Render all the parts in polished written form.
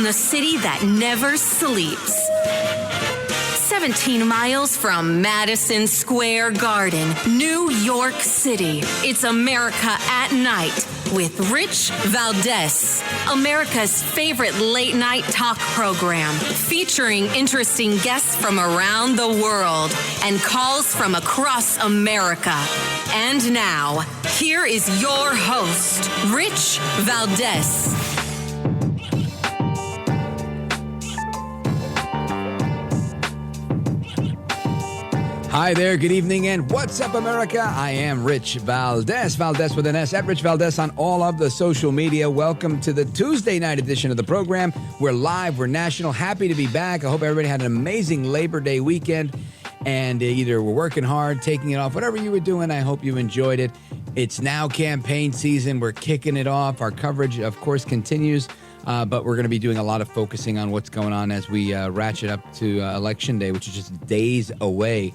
from the city that never sleeps. 17 miles from Madison Square Garden, New York City. It's America at Night with Rich Valdez, America's favorite late-night talk program, featuring interesting guests from around the world and calls from across America. And now, here is your host, Rich Valdez. Hi there, good evening, and what's up, America? I am Rich Valdez, Valdez with an S, at Rich Valdez on all of the social media. Welcome to the Tuesday night edition of the program. We're live, we're national, happy to be back. I hope everybody had an amazing Labor Day weekend, and either we're working hard, taking it off, whatever you were doing, I hope you enjoyed it. It's now campaign season, we're kicking it off. Our coverage, of course, continues. But we're going to be doing a lot of focusing on what's going on as we ratchet up to Election Day, which is just days away.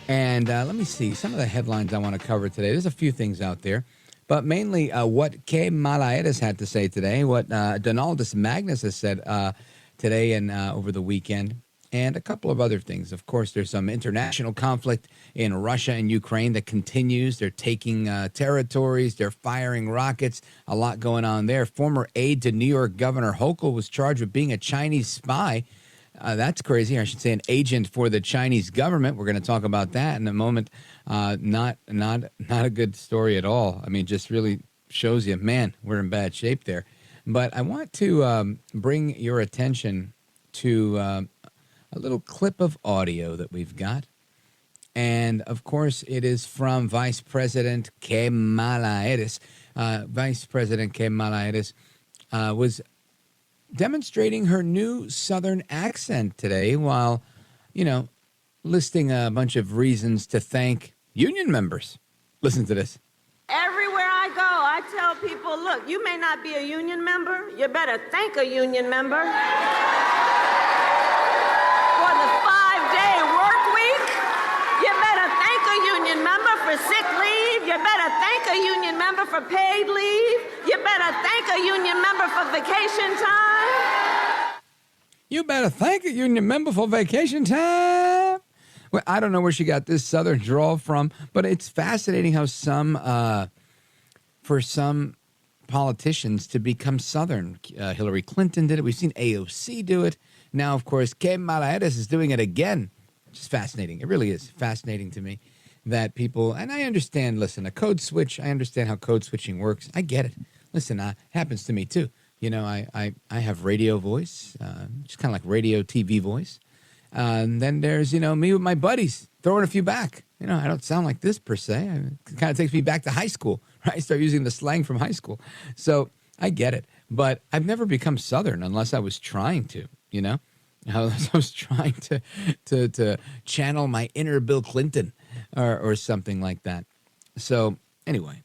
And let me see some of the headlines I want to cover today. There's a few things out there, but mainly what Kamala Harris had to say today, what Donaldus Magnus has said today and over the weekend, and a couple of other things. Of course, there's some international conflict in Russia and Ukraine that continues. They're taking territories. They're firing rockets. A lot going on there. Former aide to New York Governor Hochul was charged with being a Chinese spy. That's crazy. I should say an agent for the Chinese government. We're going to talk about that in a moment. Not a good story at all. I mean, just really shows you, man, we're in bad shape there. But I want to bring your attention to a little clip of audio that we've got. And, of course, it is from Vice President Kamala Harris. Vice President Kamala Harris was demonstrating her new Southern accent today while, listing a bunch of reasons to thank union members. Listen to this. Everywhere I go, I tell people, look, you may not be a union member. You better thank a union member. For the 5-day work week, you better thank a union member for sick leave. You better thank a union member for paid leave. You better thank a union member for vacation time. You better thank a union member for vacation time. Well, I don't know where she got this Southern drawl from, but it's fascinating how for some politicians to become Southern. Hillary Clinton did it. We've seen AOC do it. Now, of course, Kamala Harris is doing it again. It's just fascinating. It really is fascinating to me that people, and I understand, listen, a code switch, I understand how code switching works. I get it. Listen, it happens to me too. I have radio voice, just kind of like radio TV voice. And then there's, me with my buddies throwing a few back. I don't sound like this per se. It kind of takes me back to high school, right? I start using the slang from high school. So I get it. But I've never become Southern unless I was trying to, I was trying to channel my inner Bill Clinton or something like that. So anyway,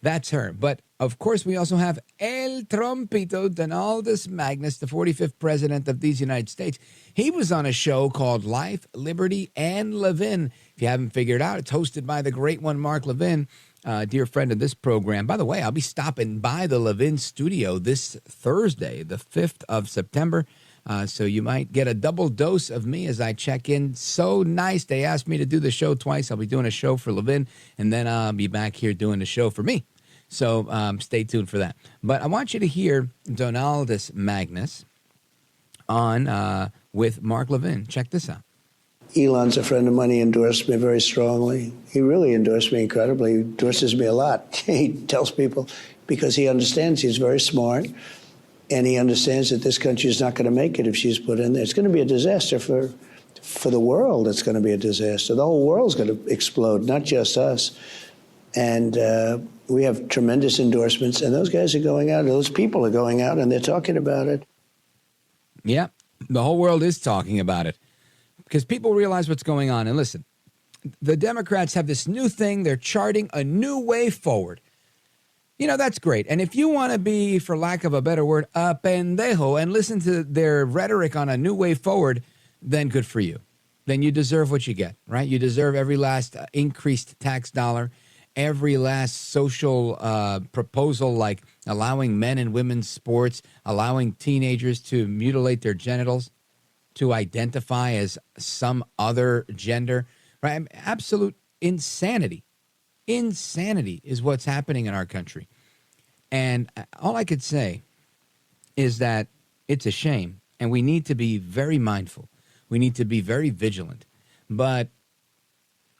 that's her. But of course, we also have El Trompito, Donaldus Magnus, the 45th president of these United States. He was on a show called Life, Liberty, and Levin. If you haven't figured out, it's hosted by the great one, Mark Levin, dear friend of this program. By the way, I'll be stopping by the Levin studio this Thursday, the 5th of September. So you might get a double dose of me as I check in. So nice. They asked me to do the show twice. I'll be doing a show for Levin, and then I'll be back here doing the show for me. So stay tuned for that. But I want you to hear Donaldus Magnus on with Mark Levin. Check this out. Elon's a friend of mine. He endorsed me very strongly. He really endorsed me incredibly. He endorses me a lot. He tells people because he understands he's very smart. And he understands that this country is not going to make it if she's put in there. It's going to be a disaster for the world. It's going to be a disaster. The whole world's going to explode, not just us. And we have tremendous endorsements. And those guys are going out. Those people are going out, and they're talking about it. Yeah, the whole world is talking about it because people realize what's going on. And listen, the Democrats have this new thing. They're charting a new way forward. That's great. And if you want to be, for lack of a better word, a pendejo and listen to their rhetoric on a new way forward, then good for you. Then you deserve what you get, right? You deserve every last increased tax dollar. every last social proposal, like allowing men and women's sports, allowing teenagers to mutilate their genitals, to identify as some other gender, right? I mean, absolute insanity. Insanity is what's happening in our country. And all I could say is that it's a shame, and we need to be very mindful. We need to be very vigilant. But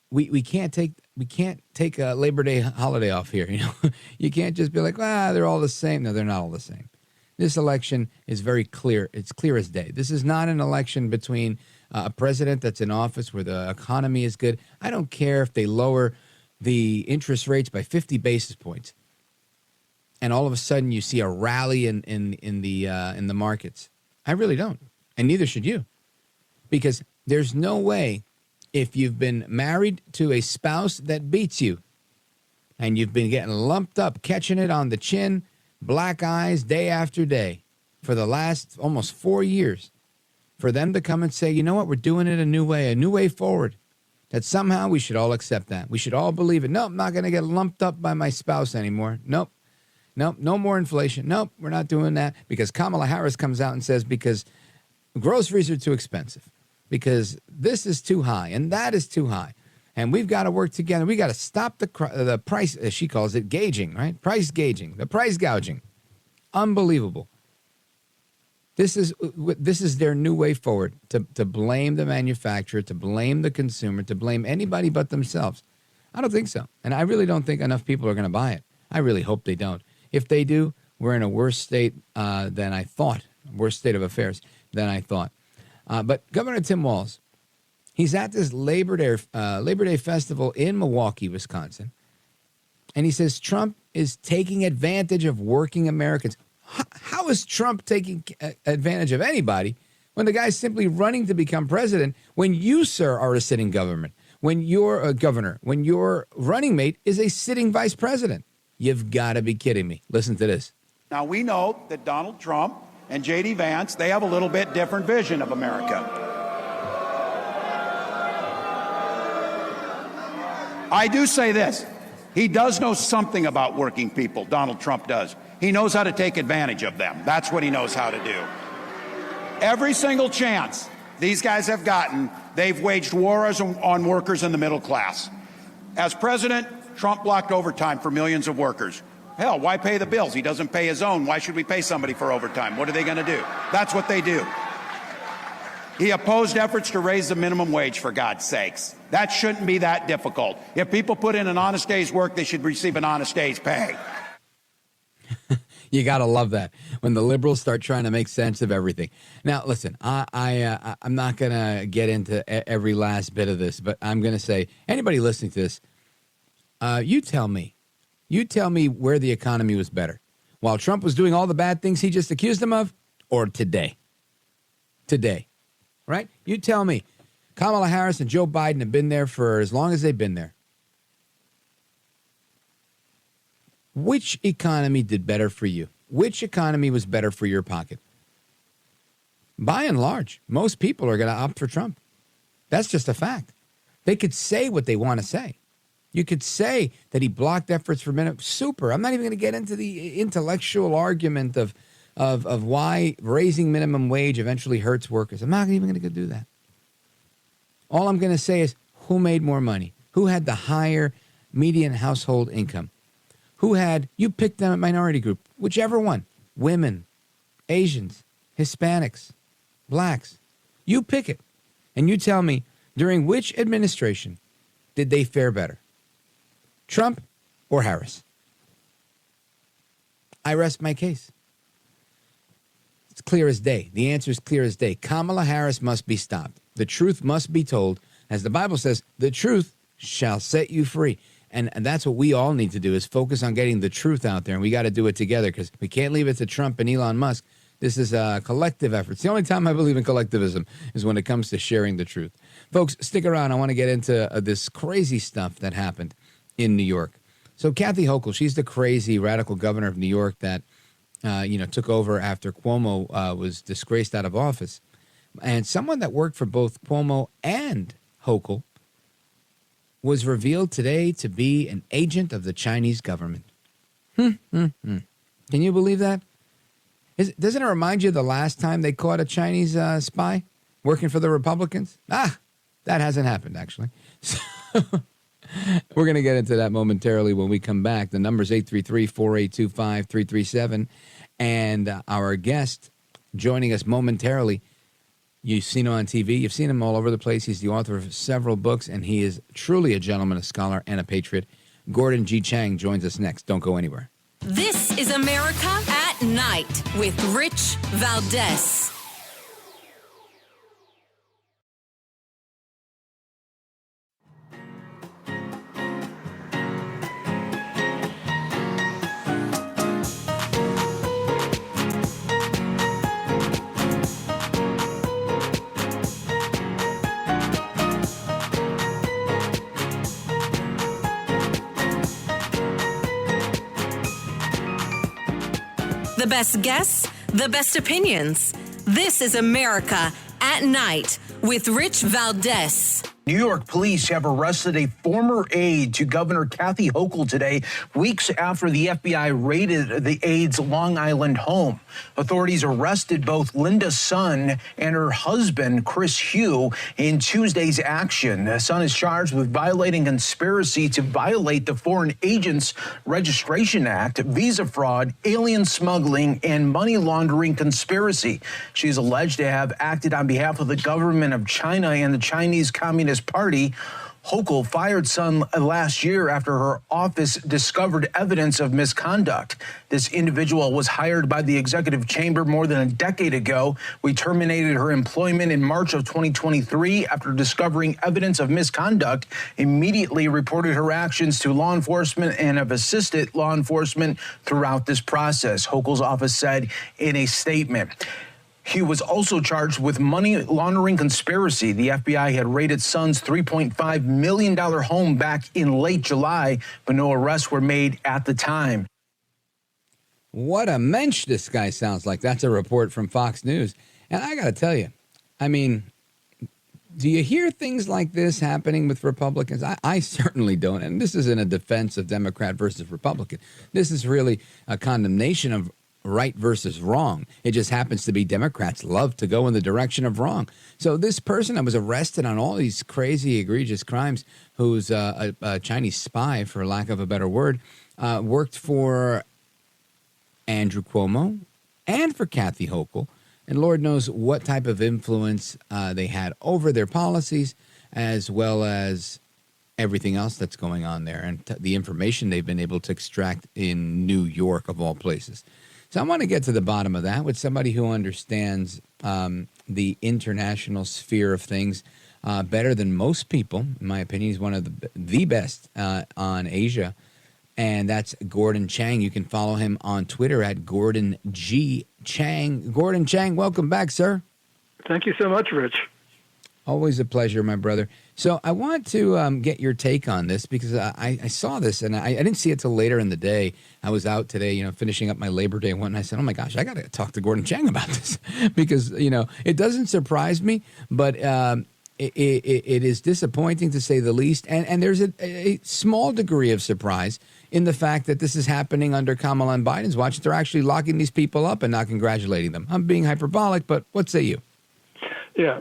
we can't take a Labor Day holiday off here. You know, you can't just be like, they're all the same. No, they're not all the same. This election is very clear. It's clear as day. This is not an election between a president that's in office where the economy is good. I don't care if they lower the interest rates by 50 basis points, and all of a sudden you see a rally in the markets. I really don't, and neither should you, because there's no way, if you've been married to a spouse that beats you, and you've been getting lumped up, catching it on the chin, black eyes day after day for the last almost 4 years, for them to come and say, you know what, we're doing it a new way forward, that somehow we should all accept that. We should all believe it. Nope, I'm not going to get lumped up by my spouse anymore. Nope, no more inflation. Nope, we're not doing that, because Kamala Harris comes out and says because groceries are too expensive, because this is too high and that is too high. And we've got to work together. We got to stop the price, as she calls it, gauging, right? Price gauging, the price gouging. Unbelievable. This is their new way forward, to blame the manufacturer, to blame the consumer, to blame anybody but themselves. I don't think so. And I really don't think enough people are going to buy it. I really hope they don't. If they do, we're in a worse state than I thought, worse state of affairs than I thought. But Governor Tim Walz, he's at this Labor Day festival in Milwaukee, Wisconsin, and he says Trump is taking advantage of working Americans. How is Trump taking advantage of anybody when the guy's simply running to become president, when you, sir, are a sitting government, when you're a governor, when your running mate is a sitting vice president? You've got to be kidding me. Listen to this. Now, we know that Donald Trump and J.D. Vance, they have a little bit different vision of America. I do say this. He does know something about working people, Donald Trump does. He knows how to take advantage of them. That's what he knows how to do. Every single chance these guys have gotten, they've waged war on workers in the middle class. As president, Trump blocked overtime for millions of workers. Hell, why pay the bills? He doesn't pay his own. Why should we pay somebody for overtime? What are they going to do? That's what they do. He opposed efforts to raise the minimum wage, for God's sakes. That shouldn't be that difficult. If people put in an honest day's work, they should receive an honest day's pay. You got to love that when the liberals start trying to make sense of everything. Now, listen, I'm not going to get into every last bit of this, but I'm going to say, anybody listening to this, you tell me where the economy was better, while Trump was doing all the bad things he just accused him of, or today, right? You tell me. Kamala Harris and Joe Biden have been there for as long as they've been there. Which economy did better for you? Which economy was better for your pocket? By and large, most people are going to opt for Trump. That's just a fact. They could say what they want to say. You could say that he blocked efforts for minimum. Super. I'm not even going to get into the intellectual argument of why raising minimum wage eventually hurts workers. I'm not even going to do that. All I'm going to say is who made more money? Who had the higher median household income? You picked them a minority group, whichever one. Women, Asians, Hispanics, blacks. You pick it. And you tell me, during which administration did they fare better? Trump or Harris? I rest my case. It's clear as day. The answer is clear as day. Kamala Harris must be stopped. The truth must be told. As the Bible says, the truth shall set you free. And that's what we all need to do, is focus on getting the truth out there. And we got to do it together, because we can't leave it to Trump and Elon Musk. This is a collective effort. It's the only time I believe in collectivism is when it comes to sharing the truth. Folks, stick around. I want to get into this crazy stuff that happened in New York. So Kathy Hochul, she's the crazy radical governor of New York that took over after Cuomo was disgraced out of office. And someone that worked for both Cuomo and Hochul was revealed today to be an agent of the Chinese government. Can you believe that? Doesn't it remind you of the last time they caught a Chinese spy working for the Republicans? That hasn't happened, actually. So we're going to get into that momentarily when we come back. The number's 833-482-5337. And our guest joining us momentarily, you've seen him on TV. You've seen him all over the place. He's the author of several books, and he is truly a gentleman, a scholar, and a patriot. Gordon G. Chang joins us next. Don't go anywhere. This is America at Night with Rich Valdez. The best guests, the best opinions. This is America at Night with Rich Valdez. New York police have arrested a former aide to Governor Kathy Hochul today, weeks after the FBI raided the aide's Long Island home. Authorities arrested both Linda's son and her husband, Chris Hugh, in Tuesday's action. The son is charged with violating conspiracy to violate the Foreign Agents Registration Act, visa fraud, alien smuggling, and money laundering conspiracy. She is alleged to have acted on behalf of the government of China and the Chinese Communist Party. Hochul fired son last year after her office discovered evidence of misconduct. This individual was hired by the executive chamber more than a decade ago. We terminated her employment in March of 2023 after discovering evidence of misconduct, immediately reported her actions to law enforcement and have assisted law enforcement throughout this process, Hochul's office said in a statement. He was also charged with money laundering conspiracy. The FBI had raided son's $3.5 million home back in late July, but no arrests were made at the time. What a mensch this guy sounds like. That's a report from Fox News. And I got to tell you, I mean, do you hear things like this happening with Republicans? I certainly don't. And this isn't a defense of Democrat versus Republican. This is really a condemnation of right versus wrong. It just happens to be Democrats love to go in the direction of wrong. So this person that was arrested on all these crazy, egregious crimes, who's a Chinese spy, for lack of a better word, worked for Andrew Cuomo and for Kathy Hochul. And Lord knows what type of influence they had over their policies, as well as everything else that's going on there and the information they've been able to extract in New York, of all places. So I want to get to the bottom of that with somebody who understands the international sphere of things better than most people. In my opinion, he's one of the best on Asia, and that's Gordon Chang. You can follow him on Twitter at Gordon G. Chang. Gordon Chang, welcome back, sir. Thank you so much, Rich. Always a pleasure, my brother. So I want to get your take on this because I saw this and I didn't see it till later in the day. I was out today, finishing up my Labor Day one, and I said, oh my gosh, I got to talk to Gordon Chang about this because, it doesn't surprise me, but it is disappointing to say the least. And there's a small degree of surprise in the fact that this is happening under Kamala and Biden's watch. They're actually locking these people up and not congratulating them. I'm being hyperbolic, but what say you? Yeah.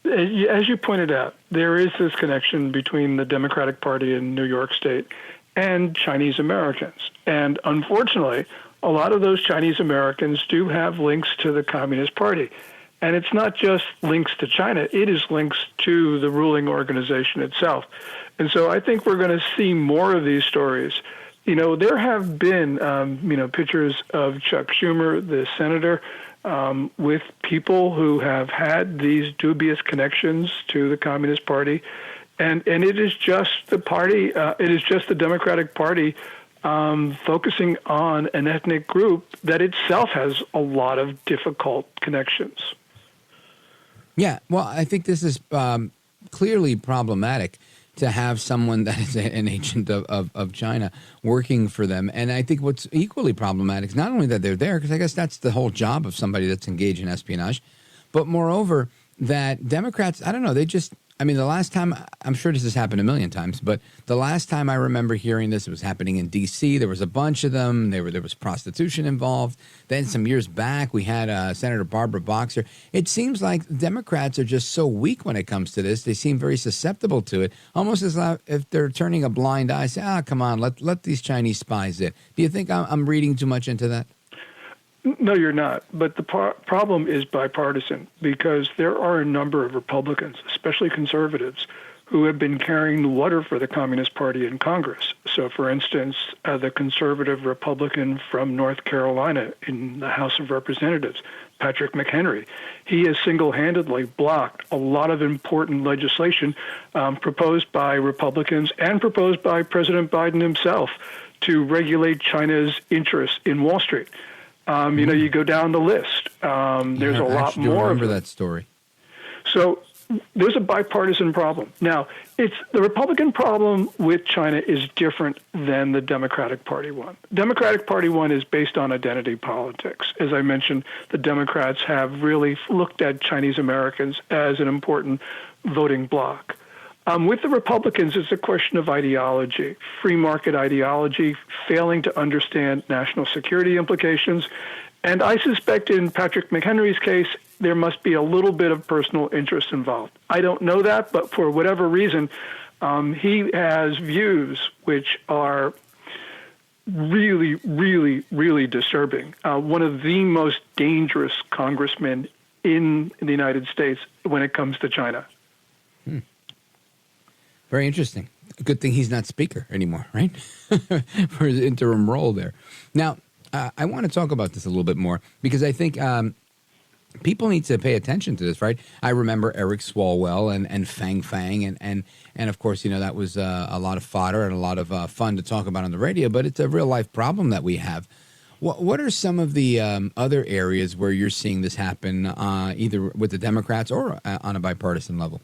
As you pointed out, there is this connection between the Democratic Party in New York State and Chinese Americans. And unfortunately, a lot of those Chinese Americans do have links to the Communist Party. And it's not just links to China, it is links to the ruling organization itself. And so I think we're going to see more of these stories. There have been, pictures of Chuck Schumer, the senator, with people who have had these dubious connections to the Communist Party. And it is just the party, it is just the Democratic Party focusing on an ethnic group that itself has a lot of difficult connections. Yeah, well, I think this is clearly problematic to have someone that is an agent of China working for them. And I think what's equally problematic is not only that they're there, because I guess that's the whole job of somebody that's engaged in espionage, but moreover, that Democrats, I don't know, they just I mean, the last time, I'm sure this has happened a million times, but the last time I remember hearing this, it was happening in D.C. There was a bunch of them. There was prostitution involved. Then some years back, we had Senator Barbara Boxer. It seems like Democrats are just so weak when it comes to this. They seem very susceptible to it, almost as if they're turning a blind eye, say, come on, let these Chinese spies in. Do you think I'm reading too much into that? No, you're not. But the problem is bipartisan, because there are a number of Republicans, especially conservatives, who have been carrying the water for the Communist Party in Congress. So, for instance, the conservative Republican from North Carolina in the House of Representatives, Patrick McHenry, he has single-handedly blocked a lot of important legislation proposed by Republicans and proposed by President Biden himself to regulate China's interests in Wall Street. You go down the list. There's a lot more. I remember that story. So there's a bipartisan problem. Now, the Republican problem with China is different than the Democratic Party one. Democratic Party one is based on identity politics. As I mentioned, the Democrats have really looked at Chinese Americans as an important voting bloc. With the Republicans, it's a question of ideology, free market ideology, failing to understand national security implications. And I suspect in Patrick McHenry's case, there must be a little bit of personal interest involved. I don't know that, but for whatever reason, he has views which are really, really, really disturbing. One of the most dangerous congressmen in the United States when it comes to China. Very interesting. Good thing he's not speaker anymore, right? For his interim role there. Now, I want to talk about this a little bit more because I think people need to pay attention to this, right? I remember Eric Swalwell and Fang Fang, and of course, that was a lot of fodder and a lot of fun to talk about on the radio, but it's a real life problem that we have. What are some of the other areas where you're seeing this happen, either with the Democrats or on a bipartisan level?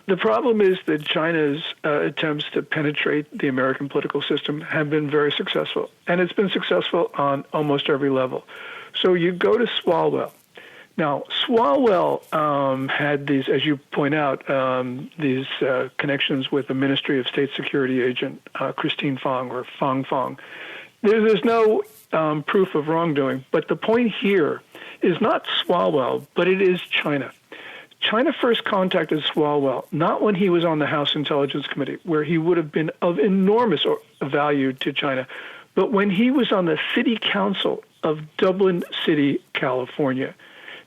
The problem is that China's attempts to penetrate the American political system have been very successful, and it's been successful on almost every level. So you go to Swalwell. Now, Swalwell had these, as you point out, these connections with the Ministry of State Security agent Christine Fong, or Fong Fong. There's no proof of wrongdoing, but the point here is not Swalwell, but it is China. China first contacted Swalwell, not when he was on the House Intelligence Committee, where he would have been of enormous value to China, but when he was on the City Council of Dublin City, California.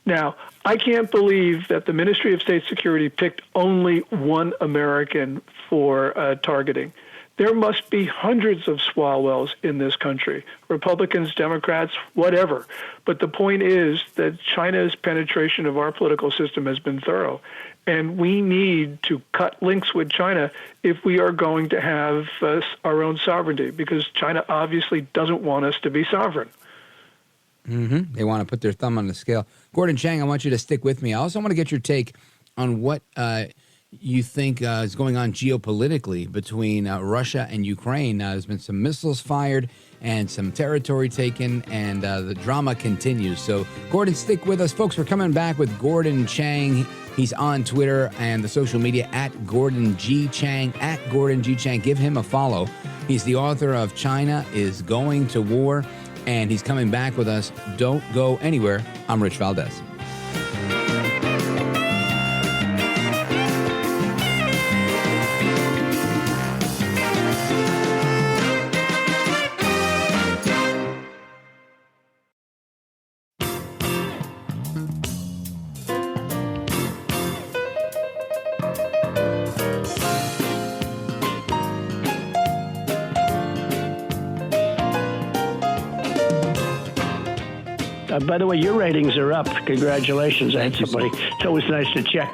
Now, I can't believe that the Ministry of State Security picked only one American for targeting. There must be hundreds of Swalwells in this country, Republicans, Democrats, whatever. But the point is that China's penetration of our political system has been thorough, and we need to cut links with China if we are going to have our own sovereignty, because China obviously doesn't want us to be sovereign. Mm-hmm. They want to put their thumb on the scale. Gordon Chang, I want you to stick with me. I also want to get your take on what you think is going on geopolitically between Russia and Ukraine. There's been some missiles fired and some territory taken, and the drama continues. So, Gordon, stick with us. Folks, we're coming back with Gordon Chang. He's on Twitter and the social media at Gordon G. Chang, at Gordon G. Chang. Give him a follow. He's the author of China is Going to War, and he's coming back with us. Don't go anywhere. I'm Rich Valdez. By the way, your ratings are up. Congratulations. I had somebody. It's always nice to check.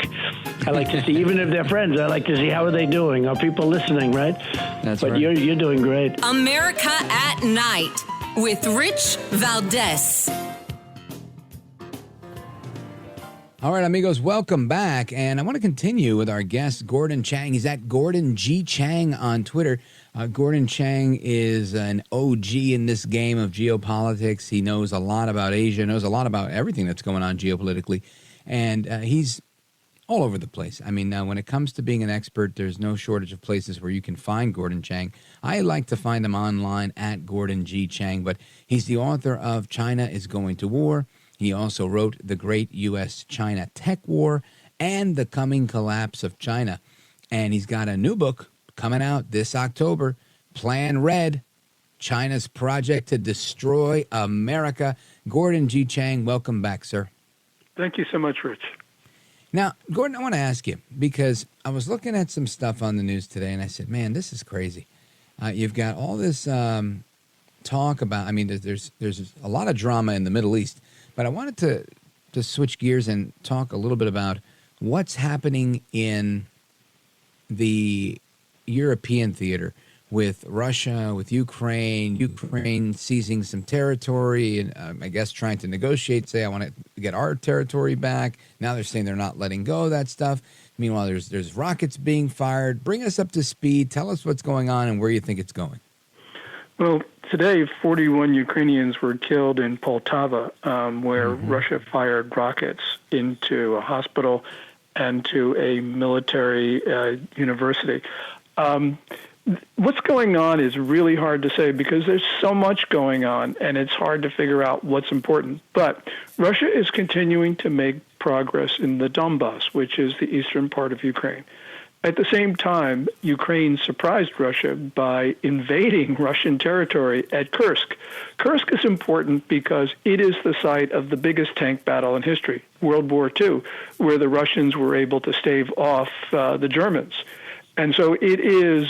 I like to see, even if they're friends, I like to see how are they doing. Are people listening, right? That's but right. You're doing great. America at Night with Rich Valdez. All right, amigos, welcome back. And I want to continue with our guest, Gordon Chang. He's at Gordon G. Chang on Twitter. Gordon Chang is an OG in this game of geopolitics. He knows a lot about Asia, knows a lot about everything that's going on geopolitically. And he's all over the place. I mean, when it comes to being an expert, there's no shortage of places where you can find Gordon Chang. I like to find him online at Gordon G. Chang, but he's the author of China is Going to War. He also wrote The Great U.S.-China Tech War and The Coming Collapse of China. And he's got a new book coming out this October, Plan Red, China's Project to Destroy America. Gordon G. Chang, welcome back, sir. Thank you so much, Rich. Now, Gordon, I want to ask you, because I was looking at some stuff on the news today, and I said, man, this is crazy. You've got all this talk about, I mean, there's a lot of drama in the Middle East, but I wanted to switch gears and talk a little bit about what's happening in the European theater with Russia, with Ukraine seizing some territory, and I guess trying to negotiate, say, I want to get our territory back. Now they're saying they're not letting go of that stuff. Meanwhile, there's rockets being fired. Bring us up to speed. Tell us what's going on and where you think it's going. Well, today, 41 Ukrainians were killed in Poltava, where Russia fired rockets into a hospital and to a military university. What's going on is really hard to say because there's so much going on, and it's hard to figure out what's important. But Russia is continuing to make progress in the Donbass, which is the eastern part of Ukraine. At the same time, Ukraine surprised Russia by invading Russian territory at Kursk. Kursk is important because it is the site of the biggest tank battle in history, World War II, where the Russians were able to stave off the Germans. And so it is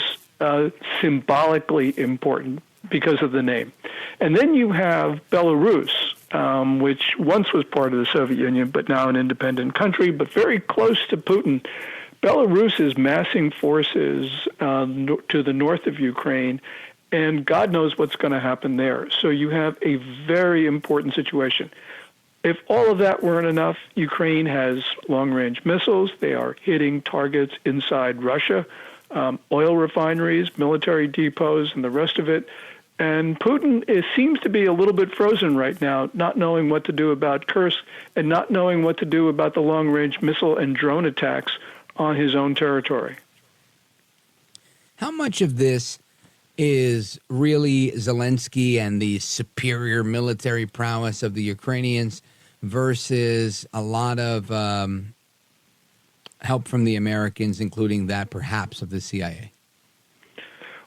symbolically important because of the name. And then you have Belarus, which once was part of the Soviet Union, but now an independent country, but very close to Putin. Belarus is massing forces to the north of Ukraine, and God knows what's going to happen there. So you have a very important situation. If all of that weren't enough, Ukraine has long-range missiles. They are hitting targets inside Russia, oil refineries, military depots, and the rest of it. And Putin seems to be a little bit frozen right now, not knowing what to do about Kursk and not knowing what to do about the long-range missile and drone attacks on his own territory. How much of this is really Zelensky and the superior military prowess of the Ukrainians versus a lot of help from the Americans, including that perhaps of the CIA?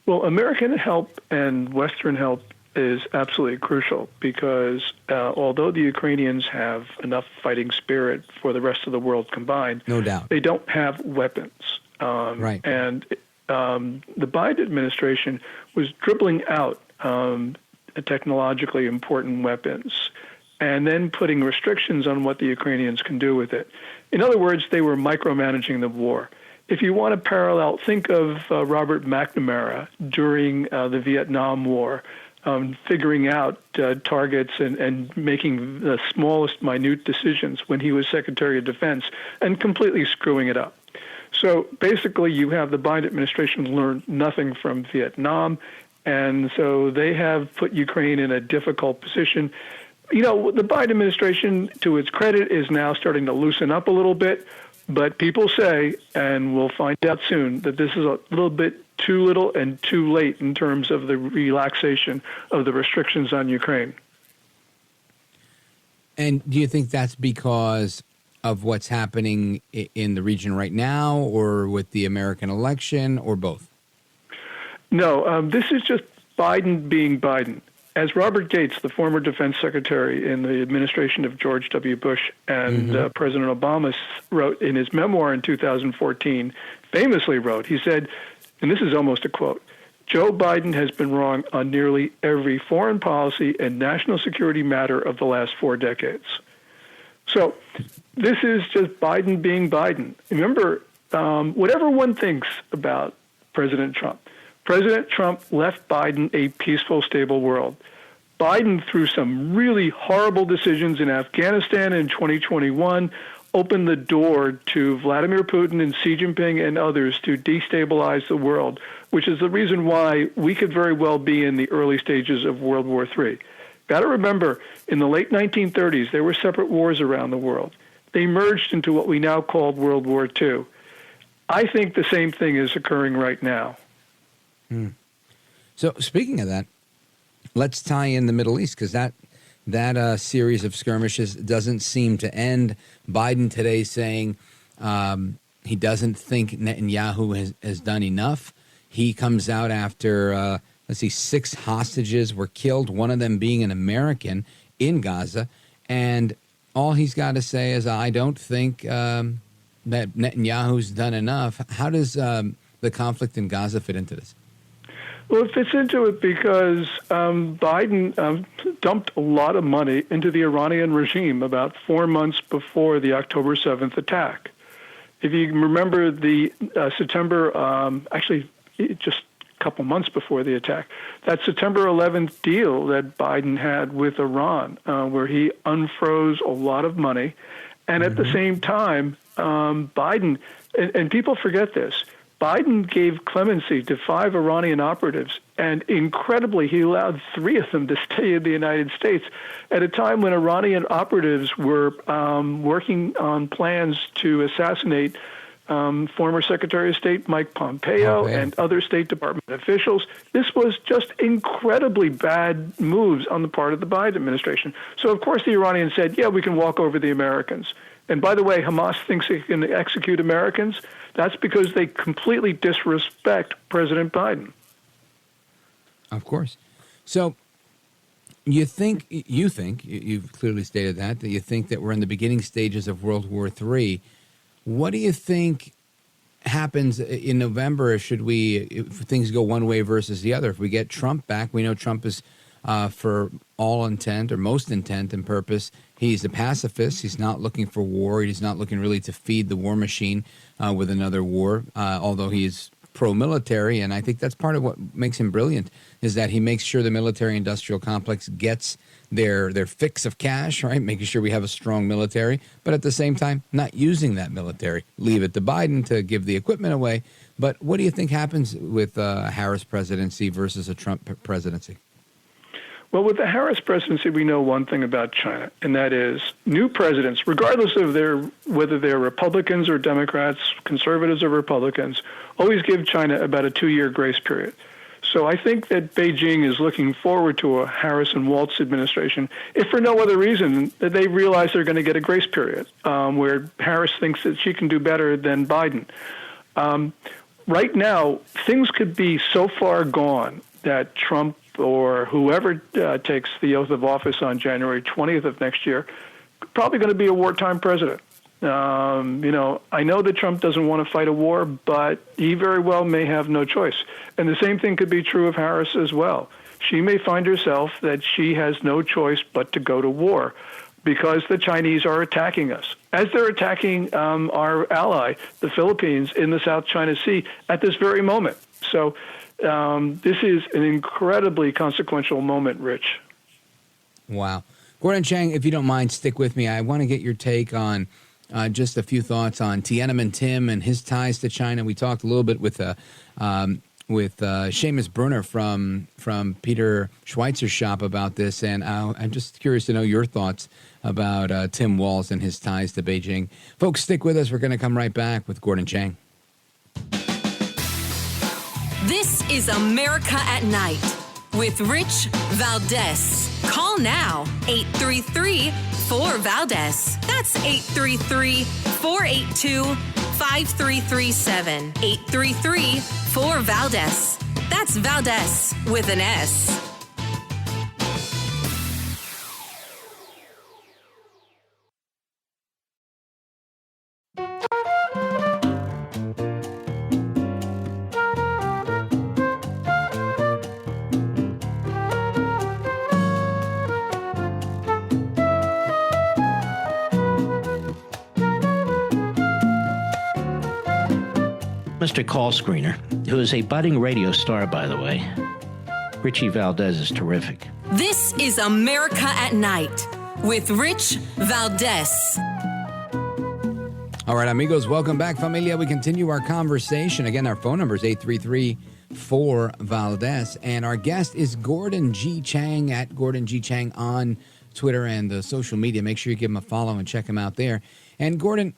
Well, American help and Western help is absolutely crucial because although the Ukrainians have enough fighting spirit for the rest of the world combined, no doubt, they don't have weapons. Right. And the Biden administration was dribbling out technologically important weapons and then putting restrictions on what the Ukrainians can do with it. In other words, they were micromanaging the war. If you want to parallel, think of Robert McNamara during the Vietnam War, figuring out targets and making the smallest minute decisions when he was Secretary of Defense and completely screwing it up. So basically you have the Biden administration learn nothing from Vietnam, and so they have put Ukraine in a difficult position. You know, the Biden administration, to its credit, is now starting to loosen up a little bit, but people say, and we'll find out soon, that this is a little bit too little and too late in terms of the relaxation of the restrictions on Ukraine. And do you think that's because of what's happening in the region right now or with the American election or both? No, this is just Biden being Biden. As Robert Gates, the former defense secretary in the administration of George W. Bush and President Obama, wrote in his memoir in 2014, famously wrote, he said, and this is almost a quote, Joe Biden has been wrong on nearly every foreign policy and national security matter of the last 4 decades. So this is just Biden being Biden. Remember, whatever one thinks about President Trump left Biden a peaceful, stable world. Biden, through some really horrible decisions in Afghanistan in 2021, opened the door to Vladimir Putin and Xi Jinping and others to destabilize the world, which is the reason why we could very well be in the early stages of World War III. Got to remember, in the late 1930s, there were separate wars around the world. They merged into what we now call World War II. I think the same thing is occurring right now. So speaking of that, let's tie in the Middle East, because that series of skirmishes doesn't seem to end. Biden today saying he doesn't think Netanyahu has done enough. He comes out after, 6 hostages were killed, one of them being an American in Gaza. And all he's got to say is, I don't think that Netanyahu's done enough. How does the conflict in Gaza fit into this? Well, it fits into it because Biden dumped a lot of money into the Iranian regime about 4 months before the October 7th attack. If you remember the September, just a couple months before the attack, that September 11th deal that Biden had with Iran, where he unfroze a lot of money. And at the same time, Biden, and people forget this, Biden gave clemency to 5 Iranian operatives, and incredibly, he allowed 3 of them to stay in the United States at a time when Iranian operatives were working on plans to assassinate former Secretary of State Mike Pompeo and other State Department officials. This was just incredibly bad moves on the part of the Biden administration. So, of course, the Iranians said, yeah, we can walk over the Americans. And by the way, Hamas thinks they can execute Americans. That's because they completely disrespect President Biden. Of course. So you've clearly stated that you think that we're in the beginning stages of World War III. What do you think happens in November if things go one way versus the other? If we get Trump back, we know Trump is, for all intent or most intent and purpose, he's a pacifist. He's not looking for war. He's not looking really to feed the war machine with another war, although he is pro-military. And I think that's part of what makes him brilliant, is that he makes sure the military-industrial complex gets their fix of cash, right? Making sure we have a strong military, but at the same time, not using that military. Leave it to Biden to give the equipment away. But what do you think happens with a Harris presidency versus a Trump presidency? Well, with the Harris presidency, we know one thing about China, and that is new presidents, regardless of whether they're Republicans or Democrats, conservatives or Republicans, always give China about a 2-year grace period. So I think that Beijing is looking forward to a Harris and Waltz administration, if for no other reason that they realize they're going to get a grace period, where Harris thinks that she can do better than Biden. Right now, things could be so far gone that Trump or whoever takes the oath of office on January 20th of next year, probably going to be a wartime president. I know that Trump doesn't want to fight a war, but he very well may have no choice. And the same thing could be true of Harris as well. She may find herself that she has no choice but to go to war because the Chinese are attacking us, as they're attacking our ally, the Philippines, in the South China Sea at this very moment. So this is an incredibly consequential moment, Rich. Wow. Gordon Chang, if you don't mind, stick with me. I want to get your take on just a few thoughts on Tiananmen Tim and his ties to China. We talked a little bit with Seamus Brunner from Peter Schweitzer's shop about this, and I'm just curious to know your thoughts about Tim Walz and his ties to Beijing. Folks, stick with us. We're going to come right back with Gordon Chang. This is America at Night with Rich Valdez. Call now, 833-4-VALDEZ. That's 833-482-5337. 833-4-VALDEZ. That's Valdez with an S. Mr. Call Screener, who is a budding radio star, by the way. Richie Valdez is terrific. This is America at Night with Rich Valdez. All right, amigos, welcome back, familia. We continue our conversation. Again, our phone number is 833-4-VALDEZ. And our guest is Gordon G. Chang at Gordon G. Chang on Twitter and the social media. Make sure you give him a follow and check him out there. And Gordon,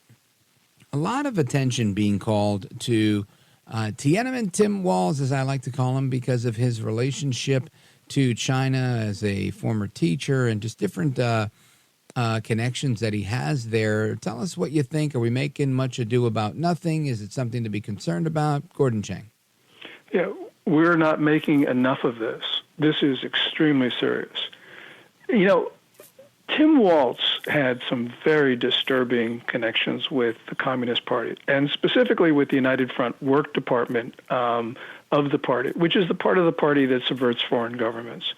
a lot of attention being called to Tiananmen Tim Walz, as I like to call him, because of his relationship to China as a former teacher and just different connections that he has there. Tell us what you think. Are we making much ado about nothing? Is it something to be concerned about? Gordon Chang. Yeah, we're not making enough of this. This is extremely serious. You know, Tim Walz had some very disturbing connections with the Communist Party, and specifically with the United Front Work Department of the party, which is the part of the party that subverts foreign governments.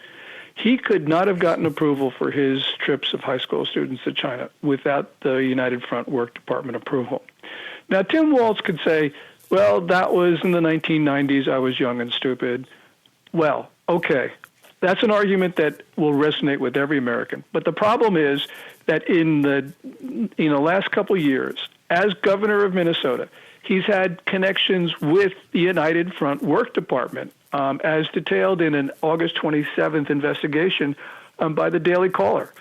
He could not have gotten approval for his trips of high school students to China without the United Front Work Department approval. Now, Tim Walz could say, well, that was in the 1990s. I was young and stupid. Well, okay. That's an argument that will resonate with every American. But the problem is that in the last couple of years, as governor of Minnesota, he's had connections with the United Front Work Department, as detailed in an August 27th investigation by the Daily Caller.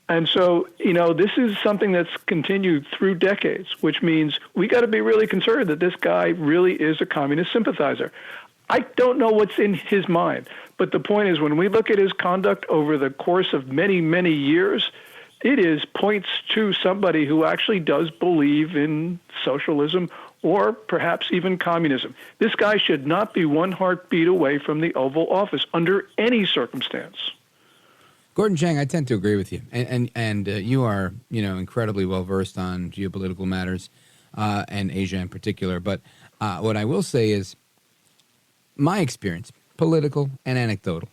And so, this is something that's continued through decades, which means we got to be really concerned that this guy really is a communist sympathizer. I don't know what's in his mind, but the point is when we look at his conduct over the course of many, many years, it points to somebody who actually does believe in socialism or perhaps even communism. This guy should not be one heartbeat away from the Oval Office under any circumstance. Gordon Chang, I tend to agree with you, and you are incredibly well versed on geopolitical matters and Asia in particular. But what I will say is, my experience, political and anecdotal,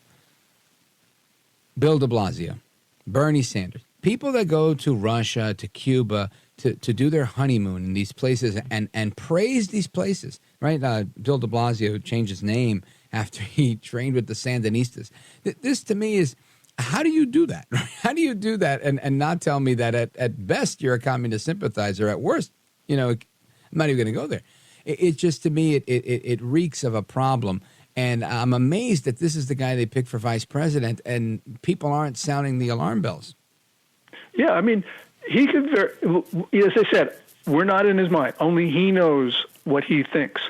Bill de Blasio, Bernie Sanders, people that go to Russia, to Cuba, to do their honeymoon in these places and praise these places, right? Bill de Blasio changed his name after he trained with the Sandinistas. This to me is, how do you do that? How do you do that and not tell me that at best you're a communist sympathizer, at worst, I'm not even going to go there. It just, to me, it reeks of a problem. And I'm amazed that this is the guy they picked for vice president, and people aren't sounding the alarm bells. Yeah, I mean, he could, as I said, we're not in his mind. Only he knows what he thinks.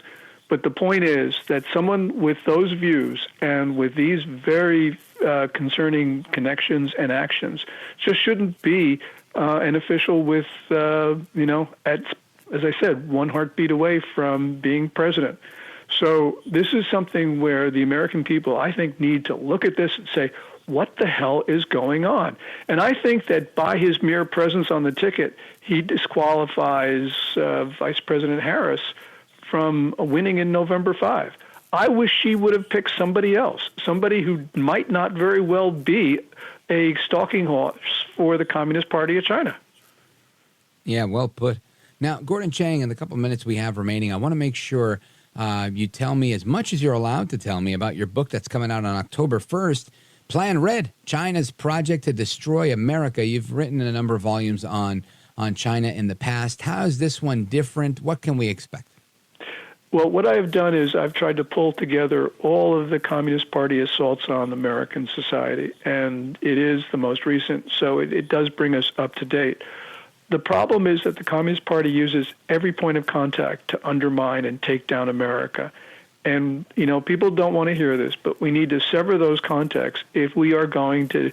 But the point is that someone with those views and with these very concerning connections and actions just shouldn't be an official with, as I said, one heartbeat away from being president. So this is something where the American people, I think, need to look at this and say, what the hell is going on? And I think that by his mere presence on the ticket, he disqualifies Vice President Harris from winning in November 5. I wish she would have picked somebody else, somebody who might not very well be a stalking horse for the Communist Party of China. Yeah, well put. Now, Gordon Chang, in the couple of minutes we have remaining, I want to make sure you tell me as much as you're allowed to tell me about your book that's coming out on October 1st, Plan Red, China's Project to Destroy America. You've written a number of volumes on China in the past. How is this one different? What can we expect? Well, what I have done is I've tried to pull together all of the Communist Party assaults on American society, and it is the most recent, so it does bring us up to date. The problem is that the Communist Party uses every point of contact to undermine and take down America. And, people don't want to hear this, but we need to sever those contacts if we are going to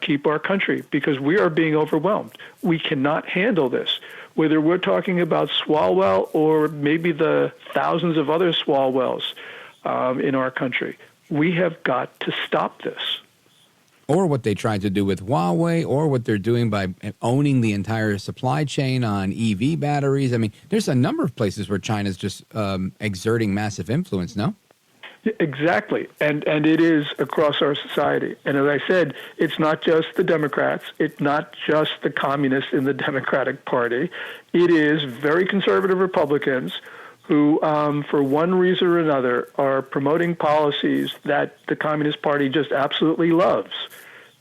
keep our country, because we are being overwhelmed. We cannot handle this. Whether we're talking about Swalwell or maybe the thousands of other Swalwells in our country, we have got to stop this. Or what they tried to do with Huawei, or what they're doing by owning the entire supply chain on EV batteries. I mean, there's a number of places where China's just exerting massive influence, no? Exactly. And it is across our society. And as I said, it's not just the Democrats. It's not just the communists in the Democratic Party. It is very conservative Republicans who, for one reason or another, are promoting policies that the Communist Party just absolutely loves.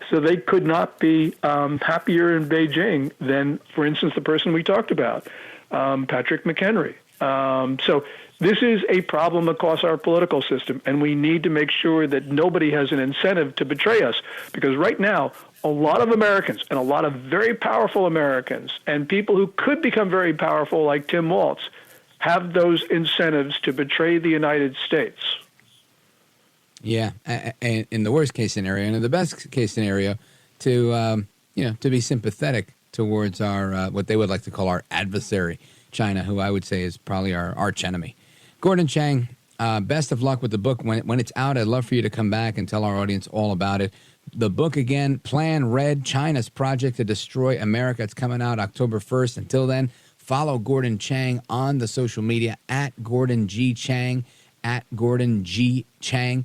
So they could not be happier in Beijing than, for instance, the person we talked about, Patrick McHenry. So this is a problem across our political system, and we need to make sure that nobody has an incentive to betray us, because right now, a lot of Americans and a lot of very powerful Americans and people who could become very powerful like Tim Walz have those incentives to betray the United States. Yeah, and in the worst case scenario, and in the best case scenario, to to be sympathetic towards our what they would like to call our adversary, China, who I would say is probably our arch enemy. Gordon Chang, best of luck with the book. When it's out, I'd love for you to come back and tell our audience all about it. The book again, Plan Red, China's Project to Destroy America. It's coming out October 1st. Until then, follow Gordon Chang on the social media at Gordon G. Chang, at Gordon G. Chang.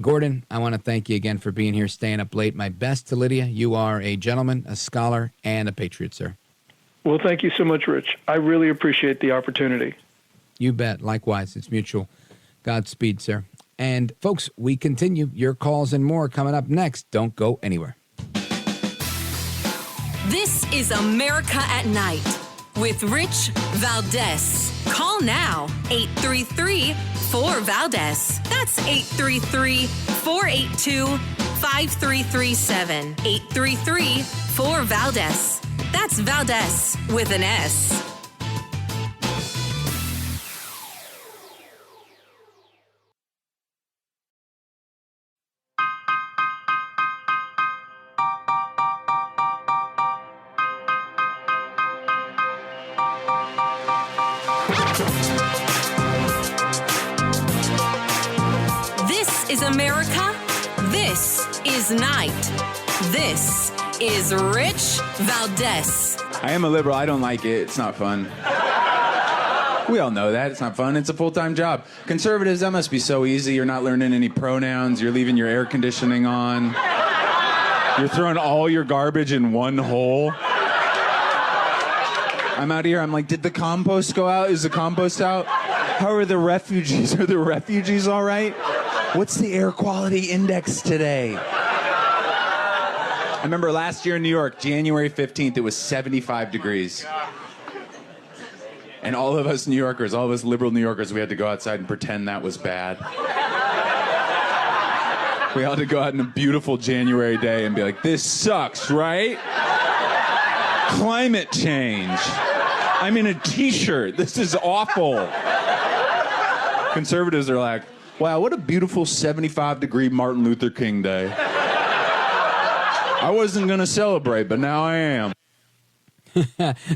Gordon, I want to thank you again for being here, staying up late. My best to Lydia. You are a gentleman, a scholar, and a patriot, sir. Well, thank you so much, Rich. I really appreciate the opportunity. You bet. Likewise. It's mutual. Godspeed, sir. And, folks, we continue. Your calls and more coming up next. Don't go anywhere. This is America at Night with Rich Valdez. Call now, 833-4-VALDEZ. That's 833-482-5337. 833-4-VALDEZ. That's Valdez with an S. This is America. This is Night. This is Rich Valdez. I am a liberal. I don't like it. It's not fun. We all know that. It's not fun. It's a full-time job. Conservatives, that must be so easy. You're not learning any pronouns. You're leaving your air conditioning on. You're throwing all your garbage in one hole. I'm out here. I'm like, did the compost go out? Is the compost out? How are the refugees? Are the refugees all right? What's the air quality index today? I remember last year in New York, January 15th, it was 75 degrees. And all of us New Yorkers, all of us liberal New Yorkers, we had to go outside and pretend that was bad. We had to go out on a beautiful January day and be like, this sucks, right? Climate change. I'm in a t-shirt. This is awful. Conservatives are like, wow, what a beautiful 75-degree Martin Luther King Day. I wasn't going to celebrate, but now I am.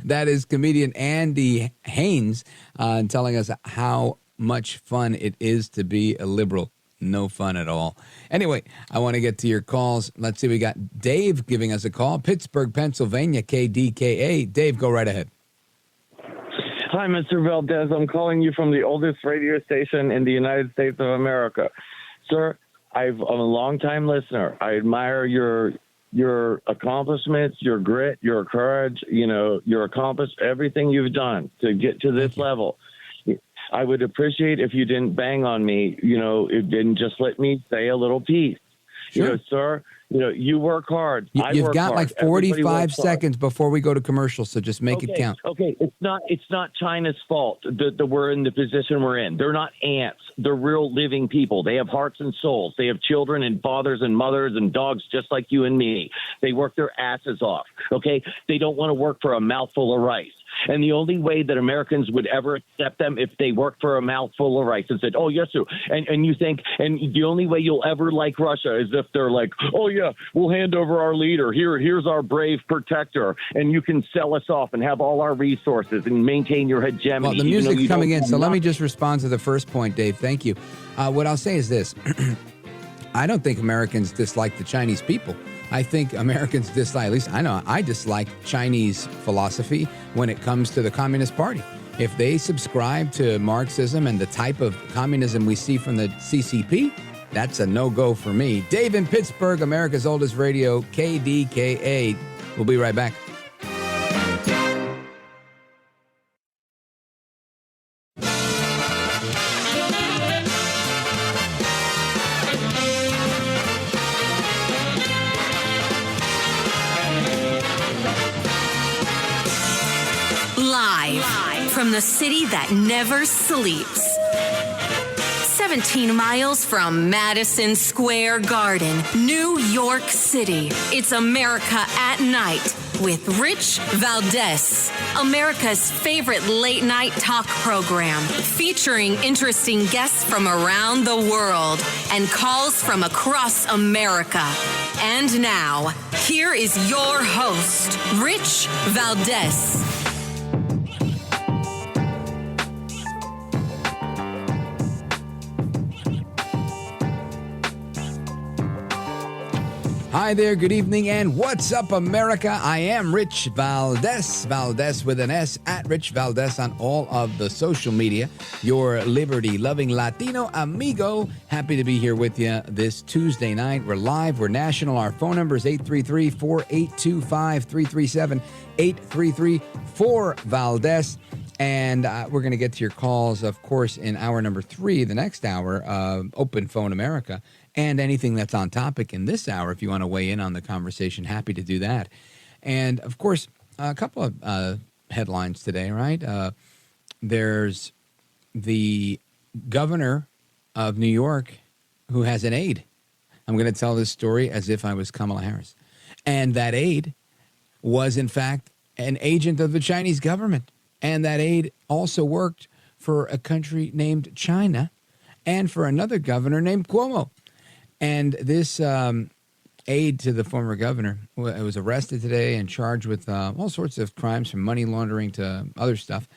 That is comedian Andy Haynes telling us how much fun it is to be a liberal. No fun at all. Anyway, I want to get to your calls. Let's see. We got Dave giving us a call. Pittsburgh, Pennsylvania, KDKA. Dave, go right ahead. Hi, Mr. Valdez. I'm calling you from the oldest radio station in the United States of America. Sir, I'm a longtime listener. I admire your accomplishments, your grit, your courage, your accomplished everything you've done to get to this level. I would appreciate if you didn't bang on me, and just let me say a little piece. Sure. Sir, you work hard. You've got hard. like 45 seconds before we go to commercial, so just make it count. Okay, it's not China's fault that we're in the position we're in. They're not ants. They're real living people. They have hearts and souls. They have children and fathers and mothers and dogs just like you and me. They work their asses off, okay? They don't want to work for a mouthful of rice. And the only way that Americans would ever accept them if they worked for a mouthful of rice and said, oh, yes, sir. And you think, and the only way you'll ever like Russia is if they're like, oh, yeah, we'll hand over our leader. Here's our brave protector. And you can sell us off and have all our resources and maintain your hegemony. Well, the music's coming in, so let me just respond to the first point, Dave. Thank you. What I'll say is this. I don't think Americans dislike the Chinese people. I think Americans dislike, at least I know I dislike Chinese philosophy when it comes to the Communist Party. If they subscribe to Marxism and the type of communism we see from the CCP, that's a no-go for me. Dave in Pittsburgh, America's oldest radio, KDKA. We'll be right back. Live from the city that never sleeps. 17 miles from Madison Square Garden, New York City. It's America at Night with Rich Valdez, America's favorite late-night talk program, featuring interesting guests from around the world and calls from across America. And now, here is your host, Rich Valdez. Hi there, good evening, and what's up, America? I am Rich Valdez, Valdez with an S, at Rich Valdez on all of the social media. Your liberty-loving Latino amigo. Happy to be here with you this Tuesday night. We're live, we're national. Our phone number is 833-482-5337, 833-4-Valdez. And we're going to get to your calls, of course, in hour number 3, the next hour, Open Phone America. And anything that's on topic in this hour, if you want to weigh in on the conversation, happy to do that. And, of course, a couple of headlines today, right? There's the governor of New York who has an aide. I'm going to tell this story as if I was Kamala Harris. And that aide was, in fact, an agent of the Chinese government. And that aide also worked for a country named China and for another governor named Cuomo. And this aide to the former governor was arrested today and charged with all sorts of crimes, from money laundering to other stuff.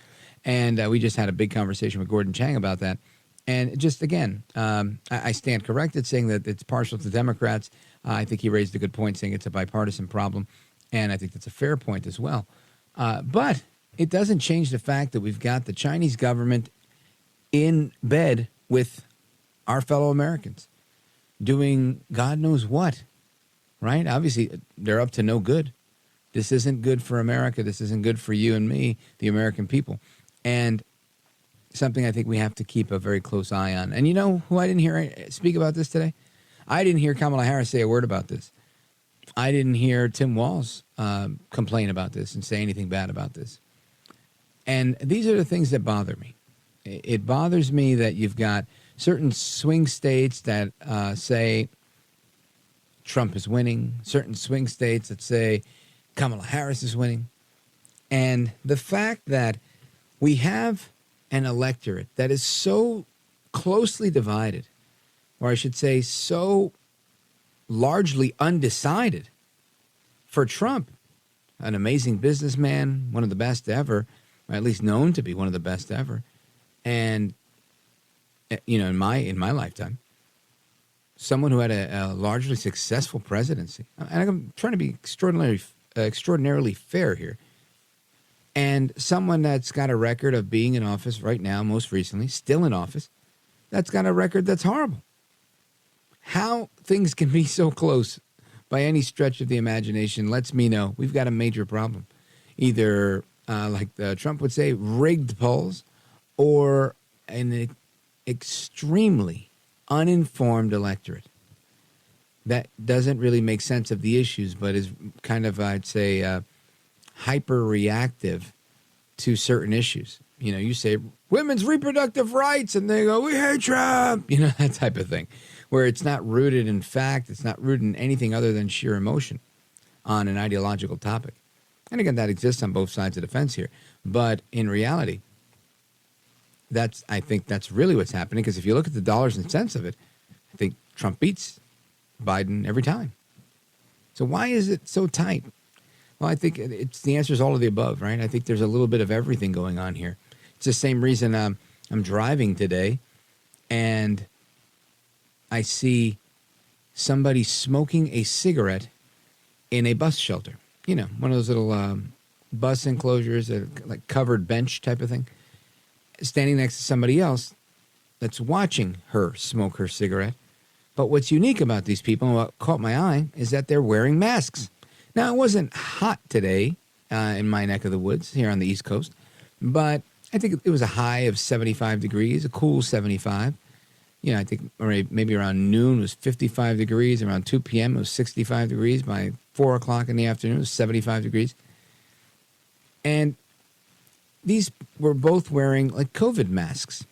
And we just had a big conversation with Gordon Chang about that. And just, again, I stand corrected, saying that it's partial to Democrats. I think he raised a good point, saying it's a bipartisan problem. And I think that's a fair point as well. But it doesn't change the fact that we've got the Chinese government in bed with our fellow Americans, doing God knows what, right? Obviously, they're up to no good. This isn't good for America. This isn't good for you and me, the American people. And something I think we have to keep a very close eye on. And you know who I didn't hear speak about this today? I didn't hear Kamala Harris say a word about this. I didn't hear Tim Walz complain about this and say anything bad about this. And these are the things that bother me. It bothers me that you've got certain swing states that say Trump is winning, certain swing states that say Kamala Harris is winning. And the fact that we have an electorate that is so closely divided, or I should say so largely undecided for Trump, an amazing businessman, one of the best ever, or at least known to be one of the best ever. And you know, in my lifetime, someone who had a largely successful presidency. And I'm trying to be extraordinarily fair here. And someone that's got a record of being in office right now, most recently, still in office, that's got a record that's horrible. How things can be so close by any stretch of the imagination lets me know we've got a major problem. Either, like Trump would say, rigged polls, or an extremely uninformed electorate that doesn't really make sense of the issues, but is kind of, I'd say, hyper-reactive to certain issues. You know, you say women's reproductive rights, and they go, we hate Trump, you know, that type of thing, where it's not rooted in fact, it's not rooted in anything other than sheer emotion on an ideological topic. And again, that exists on both sides of the fence here. But in reality, I think that's really what's happening, because if you look at the dollars and cents of it, I think Trump beats Biden every time. So why is it so tight? Well, I think the answer is all of the above, right? I think there's a little bit of everything going on here. It's the same reason I'm driving today, and I see somebody smoking a cigarette in a bus shelter. You know, one of those little bus enclosures, like covered bench type of thing, standing next to somebody else that's watching her smoke her cigarette. But what's unique about these people, and what caught my eye, is that they're wearing masks. Now, it wasn't hot today in my neck of the woods here on the East Coast, but I think it was a high of 75 degrees, a cool 75. You know, I think maybe around noon it was 55 degrees. Around 2 p.m. it was 65 degrees. By 4 o'clock in the afternoon it was 75 degrees. And these were both wearing like COVID masks.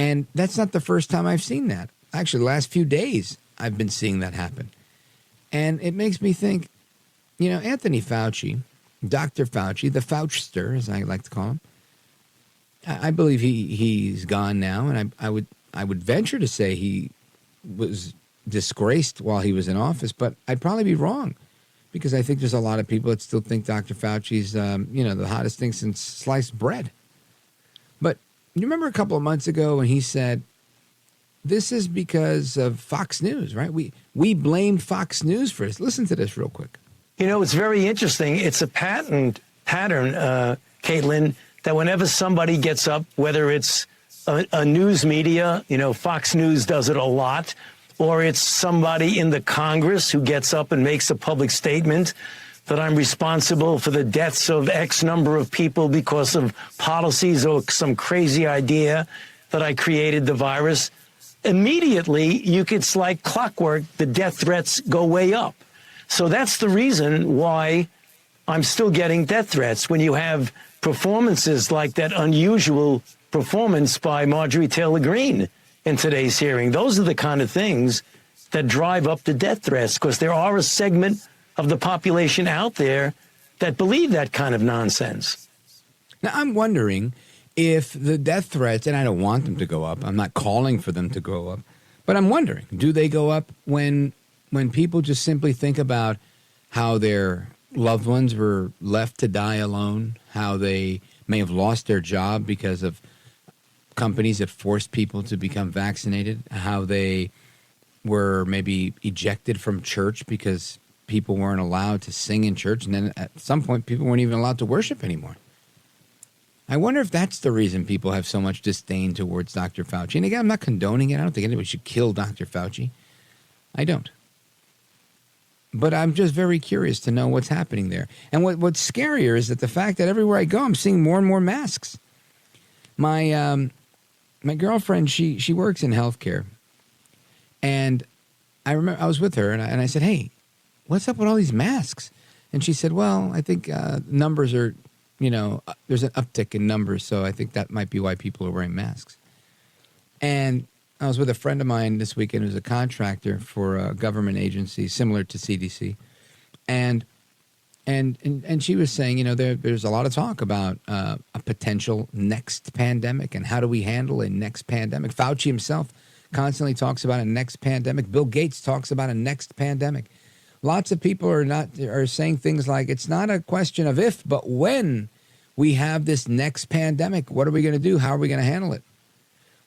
And that's not the first time I've seen that. Actually, the last few days, I've been seeing that happen. And it makes me think, Anthony Fauci, Dr. Fauci, the Fauchster, as I like to call him, I believe he's gone now, and I would venture to say he was disgraced while he was in office, but I'd probably be wrong, because I think there's a lot of people that still think Dr. Fauci's, the hottest thing since sliced bread. But you remember a couple of months ago when he said, this is because of Fox News, right? We blamed Fox News for this. Listen to this real quick. It's very interesting. It's a pattern, Caitlin, that whenever somebody gets up, whether it's a news media, Fox News does it a lot, or it's somebody in the Congress who gets up and makes a public statement that I'm responsible for the deaths of X number of people because of policies or some crazy idea that I created the virus. Immediately, it's like clockwork, the death threats go way up. So that's the reason why I'm still getting death threats when you have performances like that unusual performance by Marjorie Taylor Greene in today's hearing. Those are the kind of things that drive up the death threats, because there are a segment of the population out there that believe that kind of nonsense. Now, I'm wondering if the death threats, and I don't want them to go up, I'm not calling for them to go up, but I'm wondering, do they go up when people just simply think about how their loved ones were left to die alone, how they may have lost their job because of companies that forced people to become vaccinated, how they were maybe ejected from church because people weren't allowed to sing in church, and then at some point people weren't even allowed to worship anymore. I wonder if that's the reason people have so much disdain towards Dr. Fauci. And again, I'm not condoning it. I don't think anybody should kill Dr. Fauci. I don't. But I'm just very curious to know what's happening there. And what's scarier is that the fact that everywhere I go, I'm seeing more and more masks. My girlfriend, she works in healthcare. And I remember I was with her, and I said, hey, what's up with all these masks? And she said, well, I think numbers are, there's an uptick in numbers, so I think that might be why people are wearing masks. And I was with a friend of mine this weekend who's a contractor for a government agency similar to CDC. And she was saying, there's a lot of talk about a potential next pandemic, and how do we handle a next pandemic? Fauci himself constantly talks about a next pandemic. Bill Gates talks about a next pandemic. Lots of people are saying things like, it's not a question of if, but when we have this next pandemic. What are we going to do? How are we going to handle it?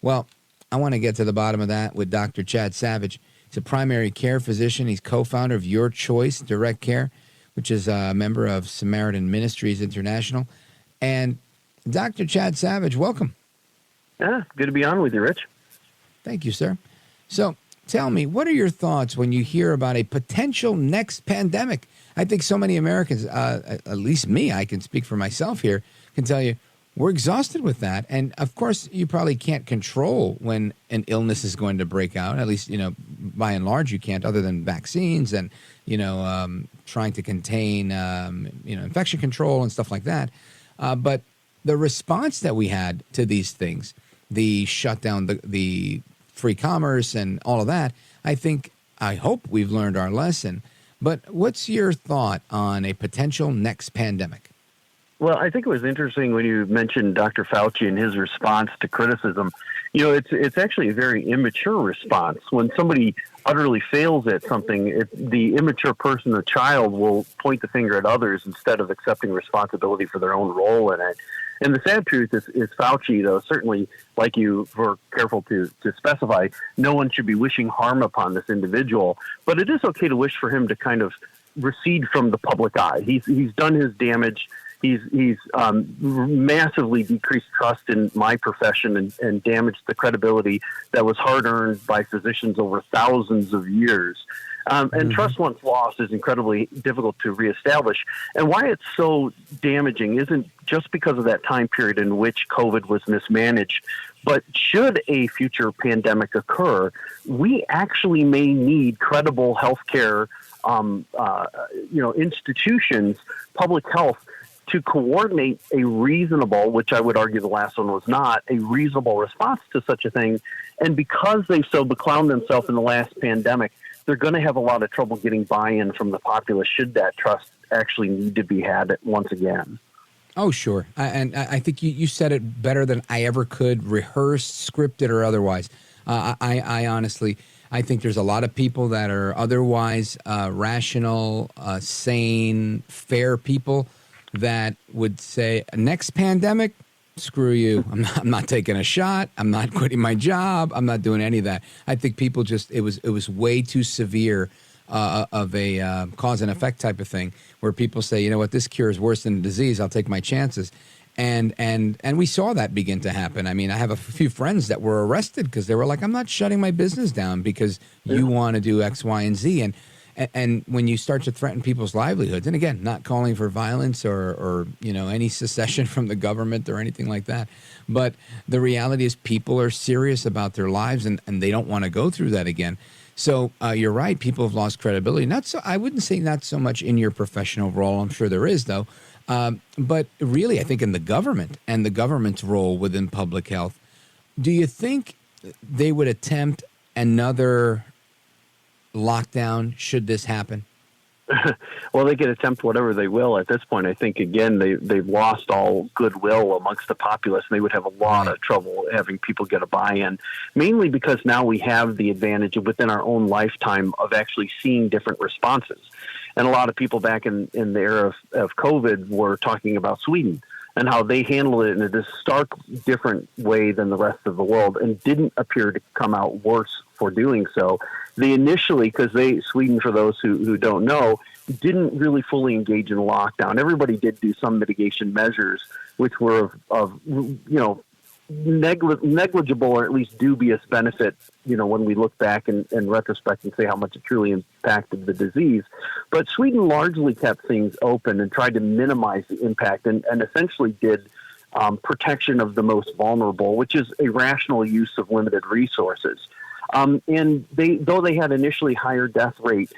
Well, I want to get to the bottom of that with Dr. Chad Savage. He's a primary care physician. He's co-founder of YourChoice Direct Care, which is a member of Samaritan Ministries International. And Dr. Chad Savage, welcome. Yeah, good to be on with you, Rich. Thank you, sir. So tell me, what are your thoughts when you hear about a potential next pandemic? I think so many Americans, at least me, I can speak for myself here, can tell you we're exhausted with that. And, of course, you probably can't control when an illness is going to break out. At least, by and large, you can't, other than vaccines and, trying to contain, infection control and stuff like that. But the response that we had to these things, the shutdown, the free commerce and all of that, I hope we've learned our lesson. But what's your thought on a potential next pandemic? Well, I think it was interesting when you mentioned Dr. Fauci and his response to criticism. It's actually a very immature response. When somebody utterly fails at something, the immature person, the child, will point the finger at others instead of accepting responsibility for their own role in it. And the sad truth is Fauci, though, certainly, like you were careful to specify, no one should be wishing harm upon this individual. But it is okay to wish for him to kind of recede from the public eye. He's done his damage. He's massively decreased trust in my profession and damaged the credibility that was hard-earned by physicians over thousands of years. And trust once lost is incredibly difficult to reestablish. And why it's so damaging isn't just because of that time period in which COVID was mismanaged, but should a future pandemic occur, we actually may need credible healthcare institutions, public health, to coordinate a reasonable, which I would argue the last one was not, a reasonable response to such a thing. And because they so beclowned themselves in the last pandemic, they're going to have a lot of trouble getting buy-in from the populace should that trust actually need to be had once again. Oh, sure. And I think you said it better than I ever could, rehearsed, scripted, or otherwise. I honestly, I think there's a lot of people that are otherwise rational, sane, fair people that would say, next pandemic, screw you. I'm not taking a shot. I'm not quitting my job. I'm not doing any of that. I think people just, it was way too severe of a cause and effect type of thing where people say, you know what, this cure is worse than the disease. I'll take my chances. And we saw that begin to happen. I mean, I have a few friends that were arrested because they were like, I'm not shutting my business down because you want to do X, Y, and Z. And when you start to threaten people's livelihoods, and again, not calling for violence or any secession from the government or anything like that, but the reality is people are serious about their lives and they don't want to go through that again. So you're right. People have lost credibility. I wouldn't say not so much in your professional role. I'm sure there is, though. But really, I think in the government and the government's role within public health, do you think they would attempt another lockdown should this happen? Well, they can attempt whatever they will at this point. I think, again, they've lost all goodwill amongst the populace, and they would have a lot of trouble having people get a buy-in, mainly because now we have the advantage within our own lifetime of actually seeing different responses. And a lot of people back in the era of COVID were talking about Sweden and how they handled it in a stark different way than the rest of the world and didn't appear to come out worse for doing so. They initially, because Sweden, for those who don't know, didn't really fully engage in lockdown. Everybody did do some mitigation measures, which were of negligible or at least dubious benefit, when we look back in retrospect and say how much it truly impacted the disease. But Sweden largely kept things open and tried to minimize the impact and essentially did protection of the most vulnerable, which is a rational use of limited resources. And though they had initially higher death rate,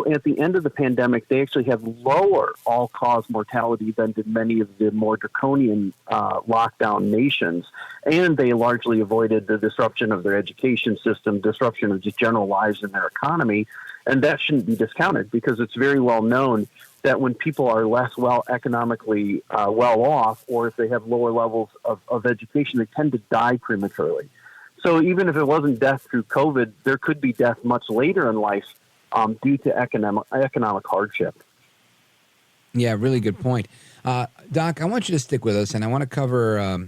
at the end of the pandemic, they actually had lower all-cause mortality than did many of the more draconian lockdown nations. And they largely avoided the disruption of their education system, disruption of just general lives in their economy. And that shouldn't be discounted because it's very well known that when people are less economically well off, or if they have lower levels of education, they tend to die prematurely. So even if it wasn't death through COVID, there could be death much later in life due to economic hardship. Yeah, really good point. Doc, I want you to stick with us, and I want to cover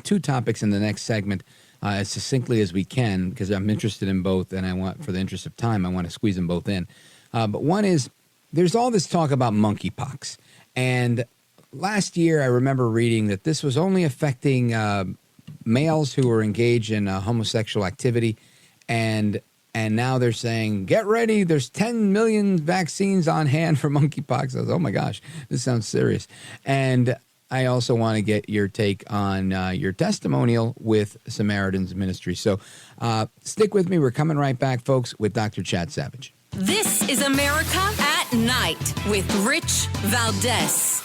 two topics in the next segment as succinctly as we can because I'm interested in both, and I want, for the interest of time, I want to squeeze them both in. But one is, there's all this talk about monkeypox. And last year, I remember reading that this was only affecting males who were engaged in homosexual activity, and now they're saying, get ready, there's 10 million vaccines on hand for monkeypox. I was, oh my gosh, this sounds serious. And I also want to get your take on your testimonial with Samaritan's Ministry. So stick with me. We're coming right back, folks, with Dr. Chad Savage. This is America at Night with Rich Valdez.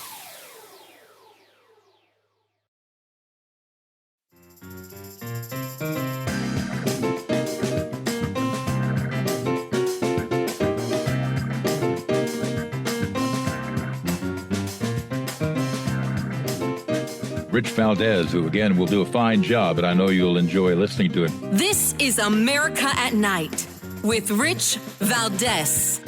Rich Valdez, who, again, will do a fine job, and I know you'll enjoy listening to him. This is America at Night with Rich Valdez.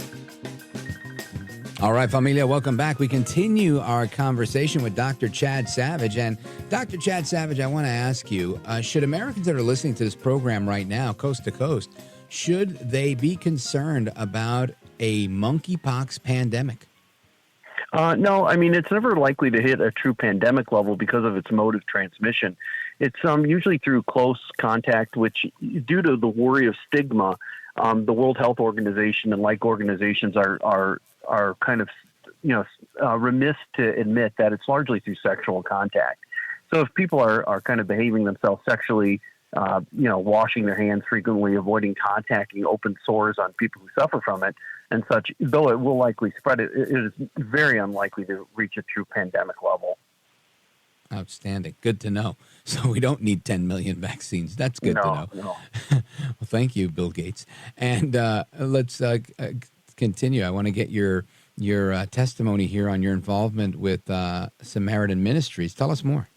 All right, familia, welcome back. We continue our conversation with Dr. Chad Savage. And Dr. Chad Savage, I want to ask you, should Americans that are listening to this program right now, coast to coast, should they be concerned about a monkeypox pandemic? No, I mean, it's never likely to hit a true pandemic level because of its mode of transmission. It's usually through close contact, which, due to the worry of stigma, the World Health Organization and like organizations are kind of, remiss to admit that it's largely through sexual contact. So if people are kind of behaving themselves sexually, washing their hands frequently, avoiding contacting open sores on people who suffer from it, and such, though it will likely spread, it is very unlikely to reach a true pandemic level. Outstanding. Good to know. So we don't need 10 million vaccines. That's good to know. No. Well, thank you, Bill Gates. And let's continue. I want to get your testimony here on your involvement with Samaritan Ministries. Tell us more.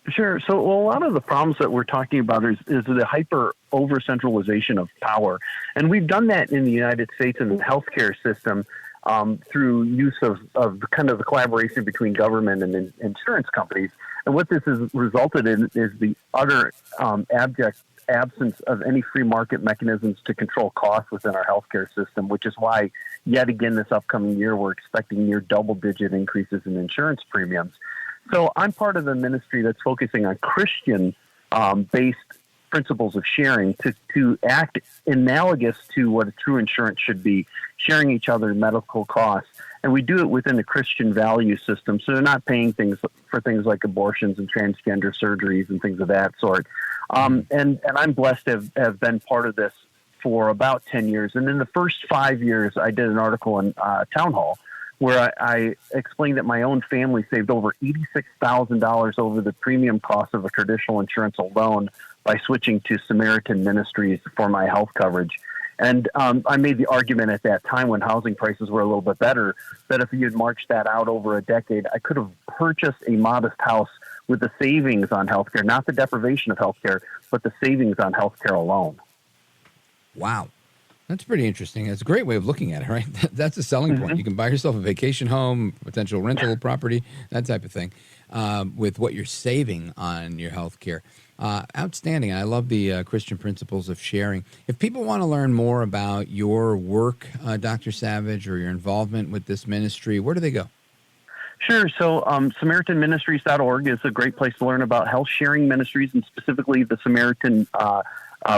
Sure. So a lot of the problems that we're talking about is the hyper over-centralization of power. And we've done that in the United States in the healthcare system through use of kind of the collaboration between government and insurance companies. And what this has resulted in is the utter abject absence of any free market mechanisms to control costs within our healthcare system, which is why, yet again, this upcoming year, we're expecting near double-digit increases in insurance premiums. So I'm part of the ministry that's focusing on Christian-based principles of sharing to act analogous to what a true insurance should be, sharing each other medical costs. And we do it within the Christian value system. So they're not paying for things like abortions and transgender surgeries and things of that sort. And I'm blessed to have been part of this for about 10 years. And in the first 5 years, I did an article in Town Hall where I explained that my own family saved over $86,000 over the premium cost of a traditional insurance alone by switching to Samaritan Ministries for my health coverage. And I made the argument at that time when housing prices were a little bit better that if you had marched that out over a decade, I could have purchased a modest house with the savings on healthcare, not the deprivation of healthcare, but the savings on healthcare alone. Wow. That's pretty interesting. It's a great way of looking at it, right? That's a selling point. You can buy yourself a vacation home, potential rental property, that type of thing, with what you're saving on your health care. Outstanding. I love the Christian principles of sharing. If people want to learn more about your work, Dr. Savage, or your involvement with this ministry, where do they go? Sure. So SamaritanMinistries.org is a great place to learn about health sharing ministries and specifically the Samaritan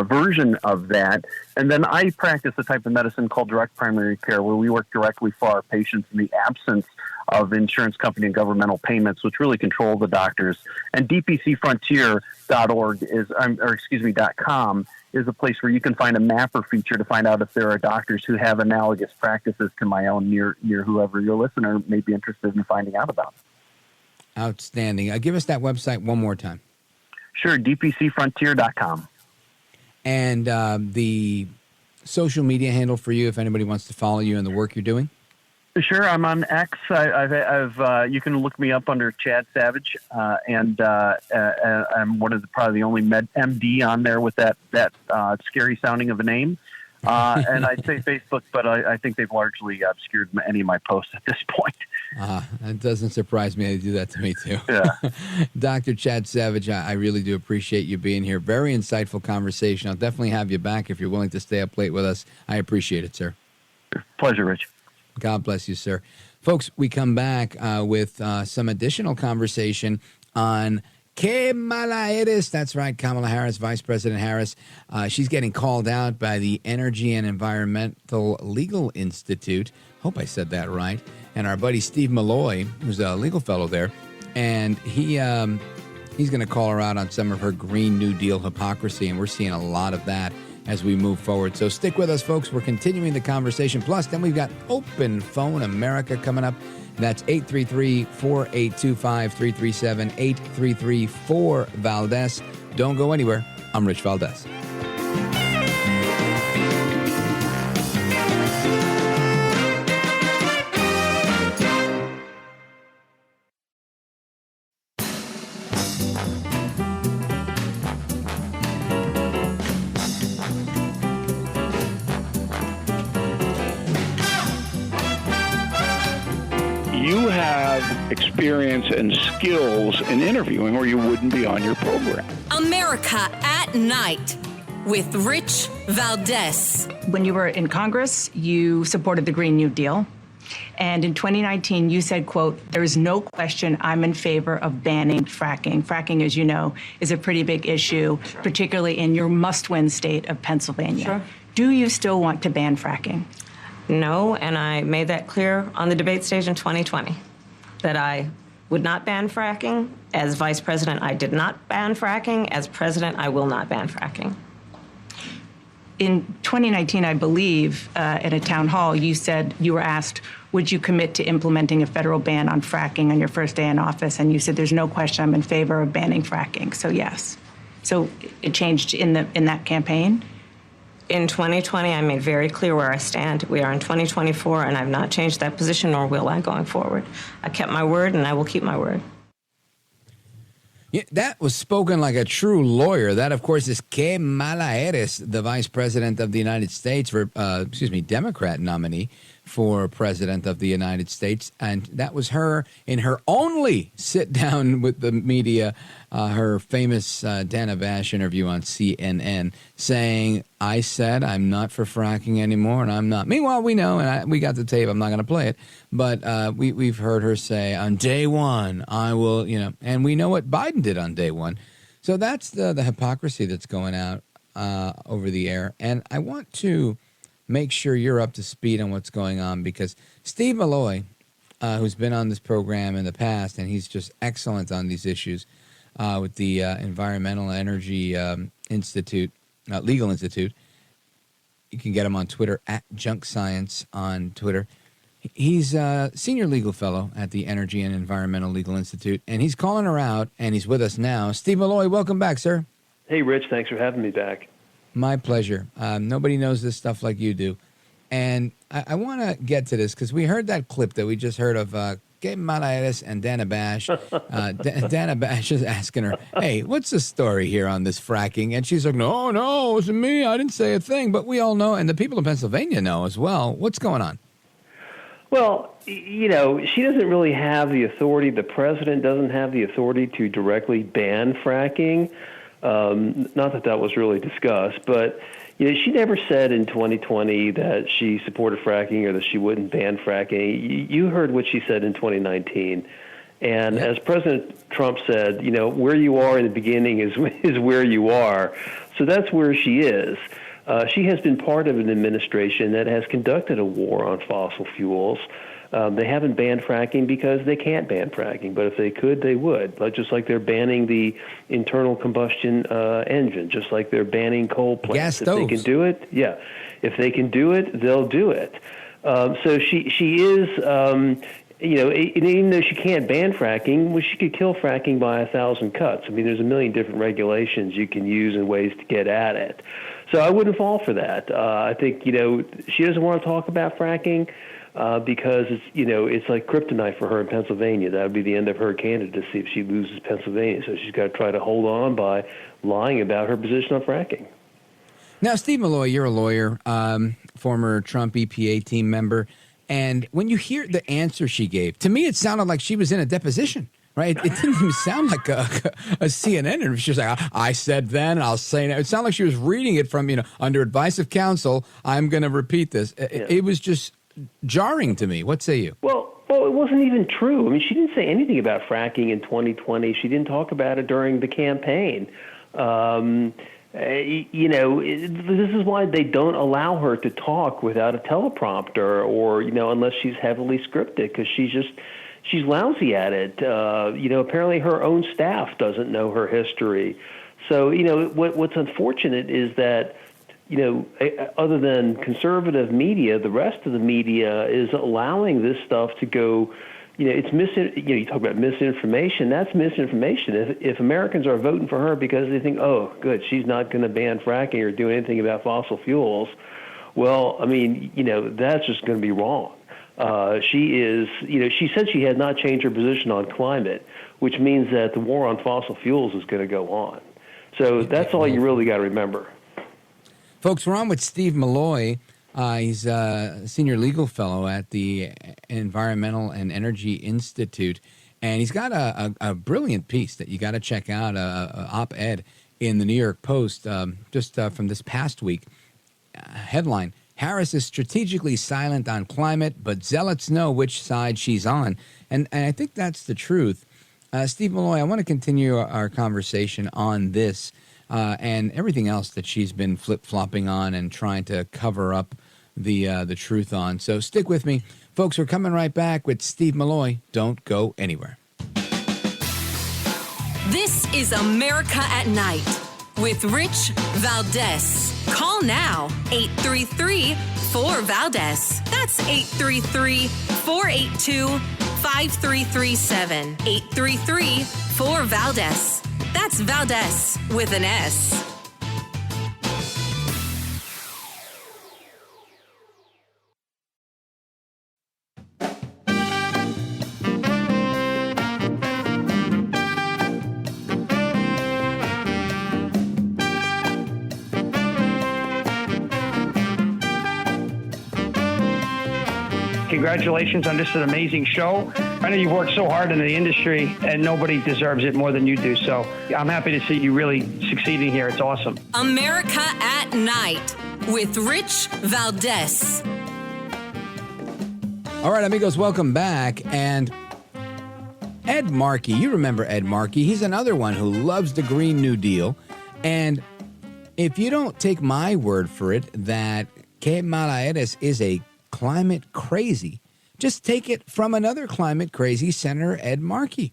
version of that. And then I practice a type of medicine called direct primary care, where we work directly for our patients in the absence of insurance company and governmental payments, which really control the doctors. And DPCfrontier.org .com is a place where you can find a mapper feature to find out if there are doctors who have analogous practices to my own near whoever your listener may be interested in finding out about. Outstanding. Give us that website one more time. Sure, DPCfrontier.com. And the social media handle for you, if anybody wants to follow you and the work you're doing? Sure, I'm on X. You can look me up under Chad Savage, and I'm probably the only MD on there with that scary sounding of a name. And I'd say Facebook, but I think they've largely obscured any of my posts at this point. It doesn't surprise me. They do that to me too. Yeah. Dr. Chad Savage, I really do appreciate you being here. Very insightful conversation. I'll definitely have you back if you're willing to stay up late with us. I appreciate it, sir. Pleasure, Rich. God bless you, sir. Folks, we come back with some additional conversation on Kamala Harris. That's right, Kamala Harris, Vice President Harris. She's getting called out by the Energy and Environmental Legal Institute. Hope I said that right. And our buddy Steve Milloy, who's a legal fellow there, and he's going to call her out on some of her Green New Deal hypocrisy, and we're seeing a lot of that as we move forward. So stick with us, folks. We're continuing the conversation. Plus, then we've got Open Phone America coming up. That's 833-482-5337, 833-4-Valdez. Don't go anywhere. I'm Rich Valdez. You have experience and skills in interviewing or you wouldn't be on your program. America at Night with Rich Valdez. When you were in Congress, you supported the Green New Deal. And in 2019, you said, quote, "There is no question I'm in favor of banning fracking." Fracking, as you know, is a pretty big issue, particularly in your must-win state of Pennsylvania. Sure. Do you still want to ban fracking? No, and I made that clear on the debate stage in 2020, that I would not ban fracking. As vice president, I did not ban fracking. As president, I will not ban fracking. in 2019, I believe, at a town hall, you said you were asked, would you commit to implementing a federal ban on fracking on your first day in office? And you said, there's no question I'm in favor of banning fracking. So yes. So it changed in that campaign? In 2020, I made very clear where I stand. We are in 2024, and I've not changed that position, nor will I going forward. I kept my word, and I will keep my word. Yeah, that was spoken like a true lawyer. That, of course, is Kamala Harris, the Vice President of the United States, Democrat nominee for President of the United States. And that was her in her only sit down with the media, her famous Dana Bash interview on CNN, saying, I said I'm not for fracking anymore, and I'm not. Meanwhile, we know, and we got the tape, I'm not going to play it, but we've heard her say, on day one, I will, and we know what Biden did on day one. So that's the hypocrisy that's going out over the air. And I want to make sure you're up to speed on what's going on, because Steve Milloy, who's been on this program in the past, and he's just excellent on these issues with the Environmental Energy Institute, Legal Institute. You can get him on Twitter, at Junk Science on Twitter. He's a senior legal fellow at the Energy and Environmental Legal Institute, and he's calling her out, and he's with us now. Steve Milloy, welcome back, sir. Hey, Rich, thanks for having me back. My pleasure. Nobody knows this stuff like you do. And I want to get to this because we heard that clip that we just heard of Kamala Harris and Dana Bash. Dana Bash is asking her, hey, what's the story here on this fracking? And she's like, no, it wasn't me. I didn't say a thing. But we all know, and the people in Pennsylvania know as well. What's going on? Well, she doesn't really have the authority. The president doesn't have the authority to directly ban fracking. Not that was really discussed, but she never said in 2020 that she supported fracking or that she wouldn't ban fracking. You heard what she said in 2019, and as President Trump said, where you are in the beginning is where you are. So that's where she is. She has been part of an administration that has conducted a war on fossil fuels. They haven't banned fracking because they can't ban fracking, but if they could, they would. Just like they're banning the internal combustion engine, just like they're banning coal plants. Gas stoves. If they can do it, yeah. If they can do it, they'll do it. So she is, even though she can't ban fracking, she could kill fracking by 1,000 cuts. I mean, there's a million different regulations you can use and ways to get at it. So I wouldn't fall for that. I think, she doesn't want to talk about fracking. Because it's like kryptonite for her in Pennsylvania. That would be the end of her candidacy if she loses Pennsylvania. So she's got to try to hold on by lying about her position on fracking. Now, Steve Milloy, you're a lawyer, former Trump EPA team member. And when you hear the answer she gave, to me it sounded like she was in a deposition, right? It didn't even sound like a CNN interview. She was like, I said then, and I'll say now. It sounded like she was reading it from, under advice of counsel, I'm going to repeat this. It was just jarring to me. What say you? Well, it wasn't even true. I mean, she didn't say anything about fracking in 2020. She didn't talk about it during the campaign. This is why they don't allow her to talk without a teleprompter or, unless she's heavily scripted, because she's lousy at it. Apparently her own staff doesn't know her history. So, what's unfortunate is that other than conservative media, the rest of the media is allowing this stuff to go. You talk about misinformation. That's misinformation. If Americans are voting for her because they think, oh, good, she's not going to ban fracking or do anything about fossil fuels, well, I mean, that's just going to be wrong. She said she had not changed her position on climate, which means that the war on fossil fuels is going to go on. So that's all you really got to remember. Folks, we're on with Steve Milloy. He's a senior legal fellow at the Environmental and Energy Institute, and he's got a brilliant piece that you got to check out, a op-ed in the New York Post just from this past week. Headline, Harris is strategically silent on climate, but zealots know which side she's on. And I think that's the truth. Steve Milloy, I want to continue our conversation on this and everything else that she's been flip-flopping on and trying to cover up the truth on. So stick with me. Folks, we're coming right back with Steve Milloy. Don't go anywhere. This is America at Night with Rich Valdez. Call now, 833-4-VALDEZ. That's 833-482-5337. 833-4-VALDEZ. That's Valdez with an S. Congratulations on just an amazing show. I know you've worked so hard in the industry, and nobody deserves it more than you do. So I'm happy to see you really succeeding here. It's awesome. America at Night with Rich Valdez. All right, amigos, welcome back. And Ed Markey, you remember Ed Markey. He's another one who loves the Green New Deal. And if you don't take my word for it that Kamala Harris is a climate crazy, just take it from another climate crazy, Senator Ed Markey.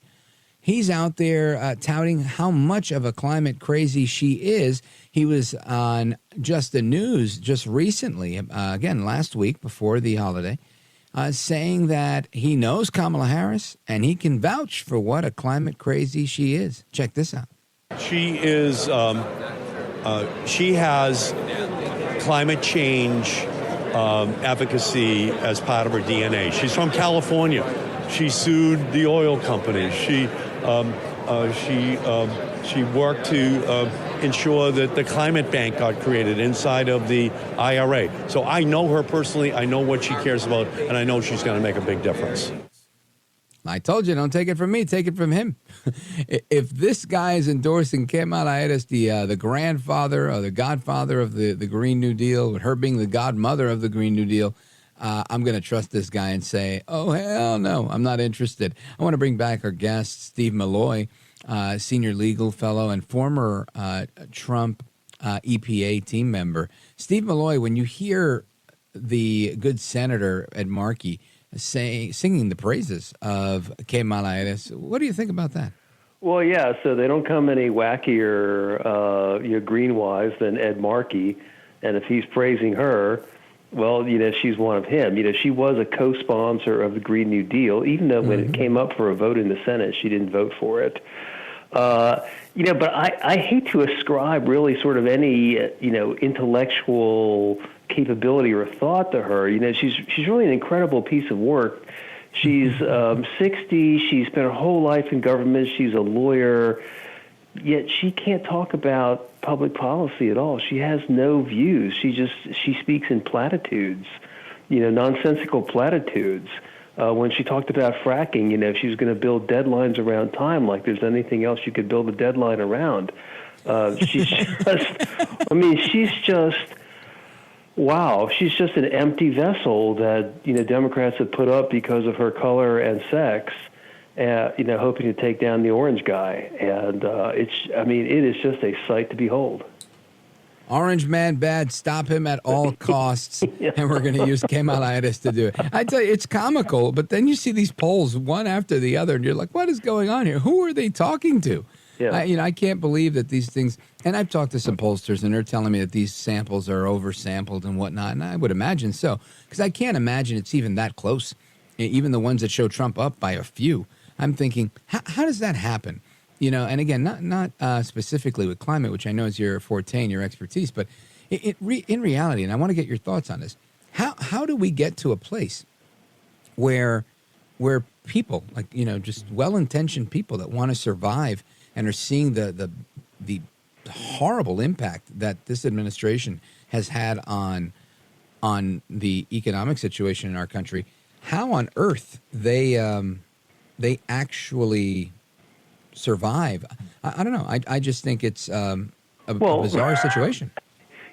He's out there touting how much of a climate crazy she is. He was on Just the News just recently, again, last week before the holiday, saying that he knows Kamala Harris and he can vouch for what a climate crazy she is. Check this out. She is, she has climate change advocacy as part of her DNA. She's from California. She sued the oil companies. She worked to ensure that the climate bank got created inside of the IRA. So I know her personally. I know what she cares about, and I know she's going to make a big difference. I told you, don't take it from me, take it from him. If this guy is endorsing Kamala Harris, the grandfather or the godfather of the Green New Deal, with her being the godmother of the Green New Deal, I'm going to trust this guy and say, oh, hell no, I'm not interested. I want to bring back our guest, Steve Milloy, senior legal fellow and former Trump EPA team member. Steve Milloy, when you hear the good Senator Ed Markey singing the praises of Kamala Harris, what do you think about that? Well, yeah, so they don't come any wackier, green-wise than Ed Markey, and if he's praising her, well, she's one of him. She was a co-sponsor of the Green New Deal, even though when it came up for a vote in the Senate, she didn't vote for it. But I hate to ascribe really sort of any, intellectual capability or thought to her. She's really an incredible piece of work. She's 60. She spent her whole life in government. She's a lawyer, yet she can't talk about public policy at all. She has no views. She speaks in platitudes, nonsensical platitudes. When she talked about fracking, she was going to build deadlines around time, like there's anything else you could build a deadline around. She's just. Wow, she's just an empty vessel that Democrats have put up because of her color and sex, hoping to take down the orange guy, and it is just a sight to behold. Orange man bad, stop him at all costs, and we're going to use Kamala Harris to do it. I tell you, it's comical, but then you see these polls one after the other, and you're like, what is going on here? Who are they talking to? Yeah. I can't believe that these things, and I've talked to some pollsters, and they're telling me that these samples are oversampled and whatnot, and I would imagine so, because I can't imagine it's even that close, even the ones that show Trump up by a few. I'm thinking, how does that happen? And again, not specifically with climate, which I know is your forte and your expertise, but in reality, and I want to get your thoughts on this, how do we get to a place where people, like, just well-intentioned people that want to survive and are seeing the horrible impact that this administration has had on the economic situation in our country, how on earth they actually survive? I don't know. I just think it's a bizarre situation.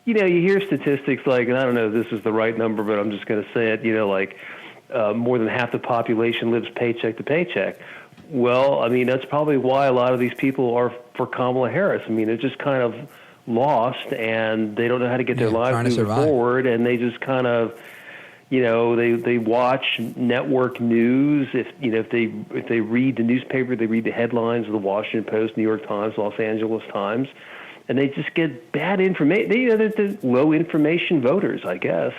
You hear statistics like, and I don't know if this is the right number, but I'm just going to say it, more than half the population lives paycheck to paycheck. Well, that's probably why a lot of these people are for Kamala Harris. They're just kind of lost, and they don't know how to get their lives moving forward, and they just kind of, they watch network news. If they read the newspaper, they read the headlines of the Washington Post, New York Times, Los Angeles Times, and they just get bad information. They're low information voters, I guess.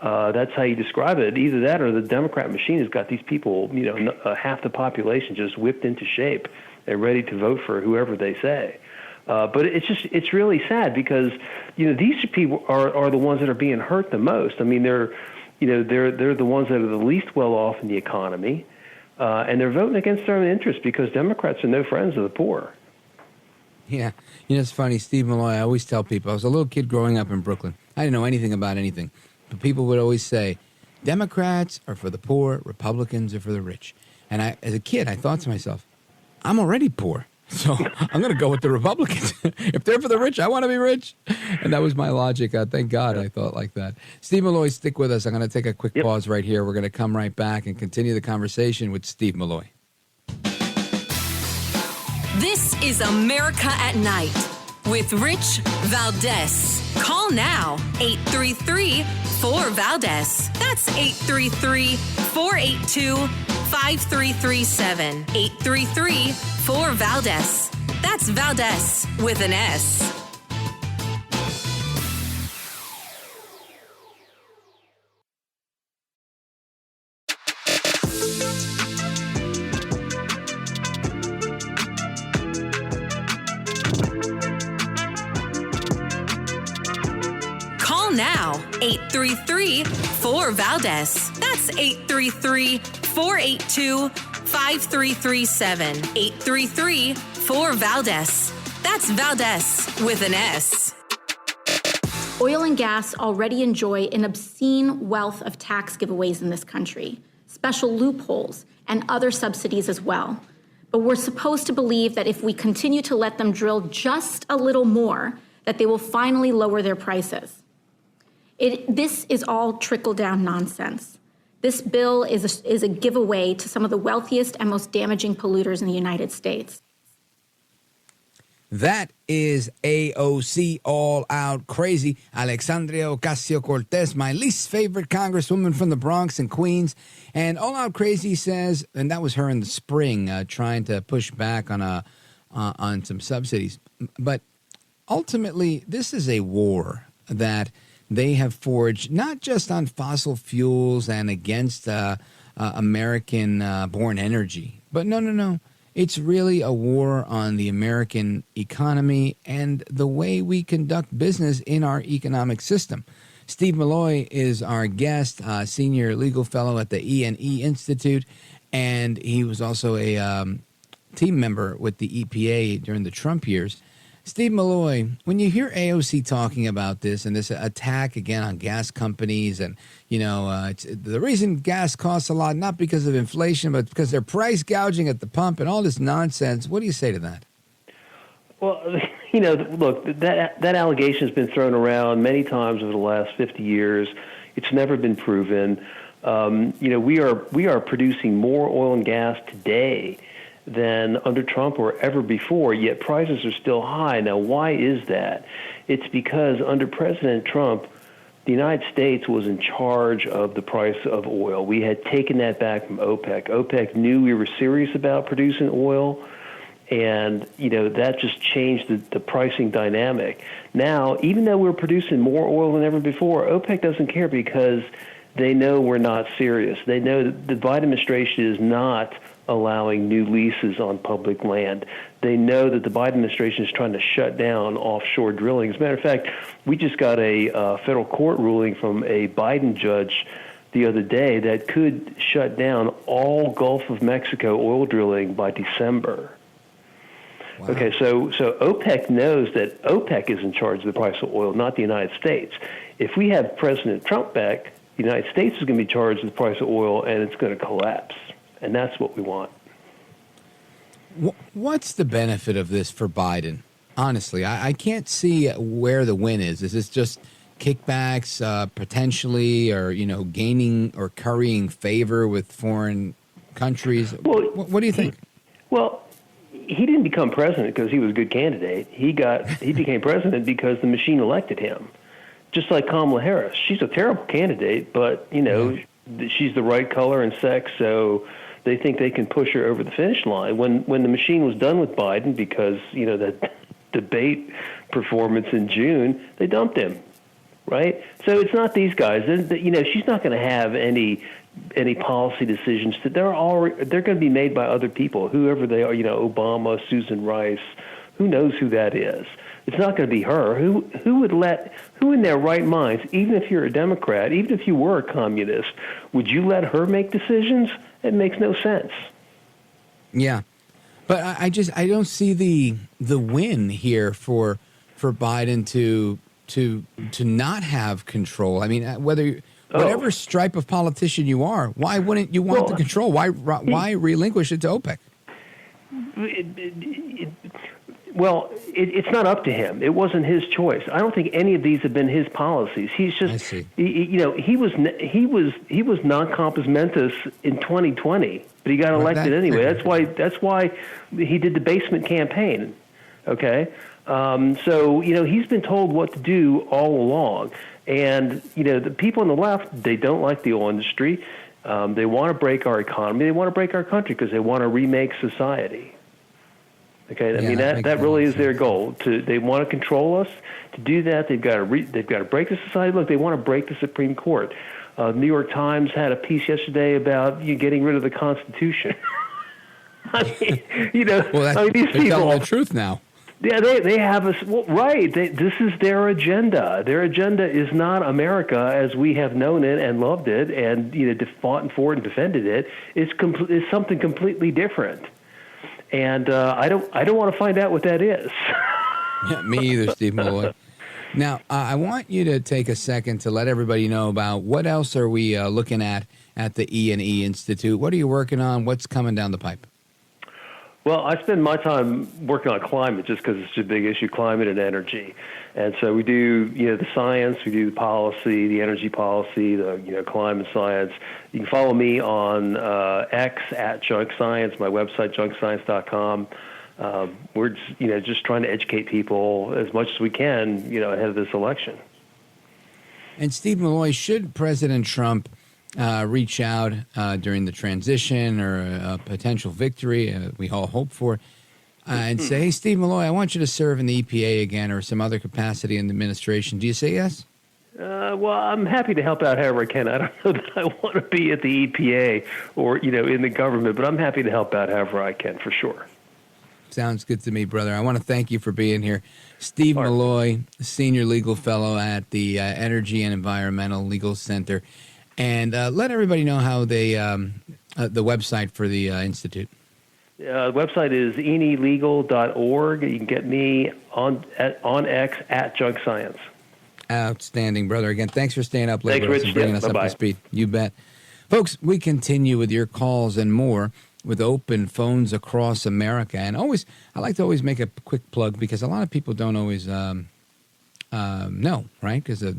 That's how you describe it. Either that or the Democrat machine has got these people, half the population just whipped into shape. They're ready to vote for whoever they say. But it's really sad because, these people are the ones that are being hurt the most. I mean, they're the ones that are the least well off in the economy, and they're voting against their own interests because Democrats are no friends of the poor. Yeah. It's funny. Steve Milloy, I always tell people, I was a little kid growing up in Brooklyn. I didn't know anything about anything. But people would always say, Democrats are for the poor, Republicans are for the rich. And as a kid, I thought to myself, I'm already poor. So I'm going to go with the Republicans. If they're for the rich, I want to be rich. And that was my logic. Thank God I thought like that. Steve Milloy, stick with us. I'm going to take a quick pause right here. We're going to come right back and continue the conversation with Steve Milloy. This is America at Night with Rich Valdez. Call now, 833-4-VALDEZ. That's 833-482-5337. 833-4-VALDEZ. That's Valdez with an S. Now, 833-4-VALDEZ. That's 833-482-5337. 833-4-VALDEZ. That's Valdez with an S. Oil and gas already enjoy an obscene wealth of tax giveaways in this country, special loopholes, and other subsidies as well. But we're supposed to believe that if we continue to let them drill just a little more, that they will finally lower their prices. This is all trickle-down nonsense. This bill is a giveaway to some of the wealthiest and most damaging polluters in the United States. That is AOC all out crazy. Alexandria Ocasio-Cortez, my least favorite congresswoman from the Bronx and Queens. And all out crazy says, and that was her in the spring, trying to push back on some subsidies. But ultimately, this is a war that they have forged not just on fossil fuels and against American-born energy. But no. It's really a war on the American economy and the way we conduct business in our economic system. Steve Milloy is our guest, senior legal fellow at the E&E Institute, and he was also a team member with the EPA during the Trump years. Steve Milloy, when you hear AOC talking about this and this attack again on gas companies and, it's the reason gas costs a lot, not because of inflation, but because they're price gouging at the pump and all this nonsense, what do you say to that? Well, look, that allegation has been thrown around many times over the last 50 years. It's never been proven. We are producing more oil and gas today than under Trump or ever before, yet prices are still high. Now, why is that? It's because under President Trump, the United States was in charge of the price of oil. We had taken that back from OPEC. OPEC knew we were serious about producing oil, and that just changed the pricing dynamic. Now, even though we're producing more oil than ever before, OPEC doesn't care because they know we're not serious. They know that the Biden administration is not allowing new leases on public land. They know that the Biden administration is trying to shut down offshore drilling. As a matter of fact, we just got a federal court ruling from a Biden judge the other day that could shut down all Gulf of Mexico oil drilling by December. Wow. Okay, so OPEC knows that OPEC is in charge of the price of oil, not the United States. If we have President Trump back, the United States is going to be charged with the price of oil, and it's going to collapse. And that's what we want. What's the benefit of this for Biden? Honestly, I can't see where the win is. Is this just kickbacks potentially, or gaining or currying favor with foreign countries? Well, what do you think? He didn't become president because he was a good candidate. He became president because the machine elected him. Just like Kamala Harris, she's a terrible candidate, but she's the right color and sex, so they think they can push her over the finish line. When the machine was done with Biden, because that debate performance in June, they dumped him, right? So it's not these guys. She's not going to have any policy decisions. They're going to be made by other people, whoever they are. Obama, Susan Rice, who knows who that is? It's not going to be her. Who in their right minds, even if you're a Democrat, even if you were a communist, would you let her make decisions? It makes no sense. Yeah, but I don't see the win here for Biden to not have control. I mean, whatever stripe of politician you are, why wouldn't you want the control? Why relinquish it to OPEC? Well, it's not up to him. It wasn't his choice. I don't think any of these have been his policies. He's just, he was non-compos mentis in 2020, but he got elected anyway. That's why he did the basement campaign. Okay, so he's been told what to do all along, and the people on the left, they don't like the oil industry. They want to break our economy. They want to break our country because they want to remake society. Okay, I mean that really is their goal. They want to control us. To do that, they've got to break the society. Look, they want to break the Supreme Court. New York Times had a piece yesterday about getting rid of the Constitution. I mean, these people telling the truth now. Yeah, they have us right. This is their agenda. Their agenda is not America as we have known it and loved it, and fought for it and defended it. It's something completely different. And I don't want to find out what that is. Yeah, me either, Steve Milloy. Now, I want you to take a second to let everybody know about what else are we looking at the E&E Institute. What are you working on? What's coming down the pipe? Well, I spend my time working on climate just because it's a big issue, climate and energy. And so we do, the science, we do the policy, the energy policy, the, climate science. You can follow me on X at Junk Science, my website, junkscience.com. We're just trying to educate people as much as we can, ahead of this election. And Steve Milloy, should President Trump reach out during the transition or a potential victory we all hope for, and say, hey, Steve Milloy, I want you to serve in the EPA again or some other capacity in the administration. Do you say yes? Well, I'm happy to help out however I can. I don't know that I want to be at the EPA or, in the government, but I'm happy to help out however I can, for sure. Sounds good to me, brother. I want to thank you for being here. Steve Milloy, Senior Legal Fellow at the Energy and Environmental Legal Center. And let everybody know how they the website for the Institute. The website is eneelegal.org. You can get me on X at Junk Science. Outstanding, brother. Again, thanks for staying up late Thanks, with us Rich. and bringing us up Bye-bye. to speed. You bet. Folks, we continue with your calls and more with open phones across America. And I like to always make a quick plug because a lot of people don't always know, right? Because of,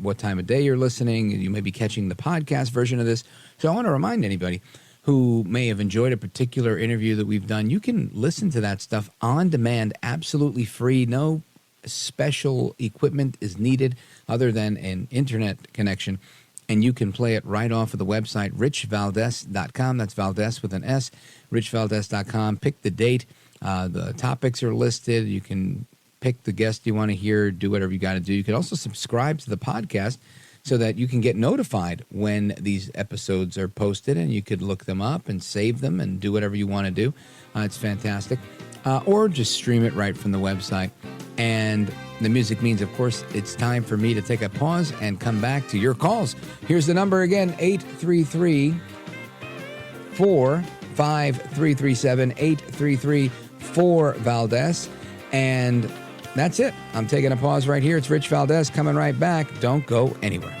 what time of day you're listening. You may be catching the podcast version of this. So I want to remind anybody who may have enjoyed a particular interview that we've done, you can listen to that stuff on demand, absolutely free. No special equipment is needed other than an internet connection. And you can play it right off of the website, richvaldez.com. That's Valdez with an S, richvaldez.com. Pick the date. The topics are listed. You can pick the guest you want to hear, do whatever you got to do. You can also subscribe to the podcast so that you can get notified when these episodes are posted, and you could look them up and save them and do whatever you want to do. It's fantastic. Or just stream it right from the website. And the music means, of course, it's time for me to take a pause and come back to your calls. Here's the number again, 833-45337, 833-4-VALDEZ. And that's it. I'm taking a pause right here. It's Rich Valdez coming right back. Don't go anywhere.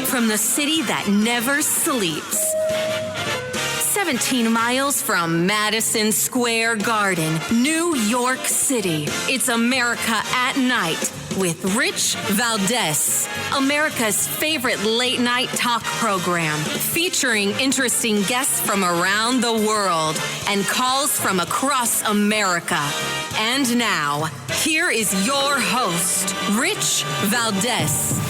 From the city that never sleeps. 17 miles from Madison Square Garden, New York City. It's America at Night with Rich Valdez, America's favorite late night talk program, featuring interesting guests from around the world and calls from across America. And now, here is your host, Rich Valdez.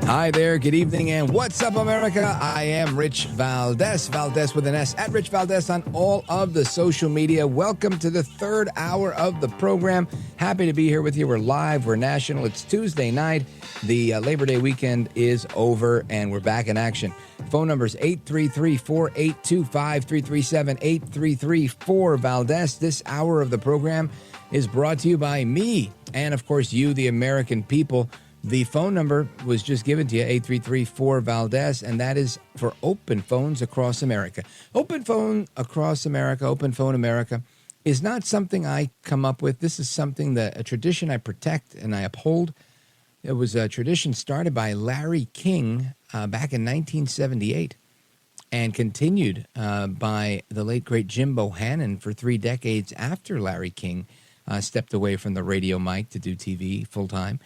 Hi there, good evening, and what's up, America? I am Rich Valdez, Valdez with an S, at Rich Valdez on all of the social media. Welcome to the third hour of the program. Happy to be here with you. We're live, we're national. It's Tuesday night. The Labor Day weekend is over, and we're back in action. Phone number is 833-482-5337, 833-4-VALDEZ. This hour of the program is brought to you by me and, of course, you, the American people. The phone number was just given to you, 833-4-VALDEZ, and that is for open phones across America. Open Phone Across America, Open Phone America, is not something I come up with. This is something a tradition I protect and I uphold. It was a tradition started by Larry King back in 1978 and continued by the late, great Jim Bohannon for 3 decades after Larry King stepped away from the radio mic to do TV full-time.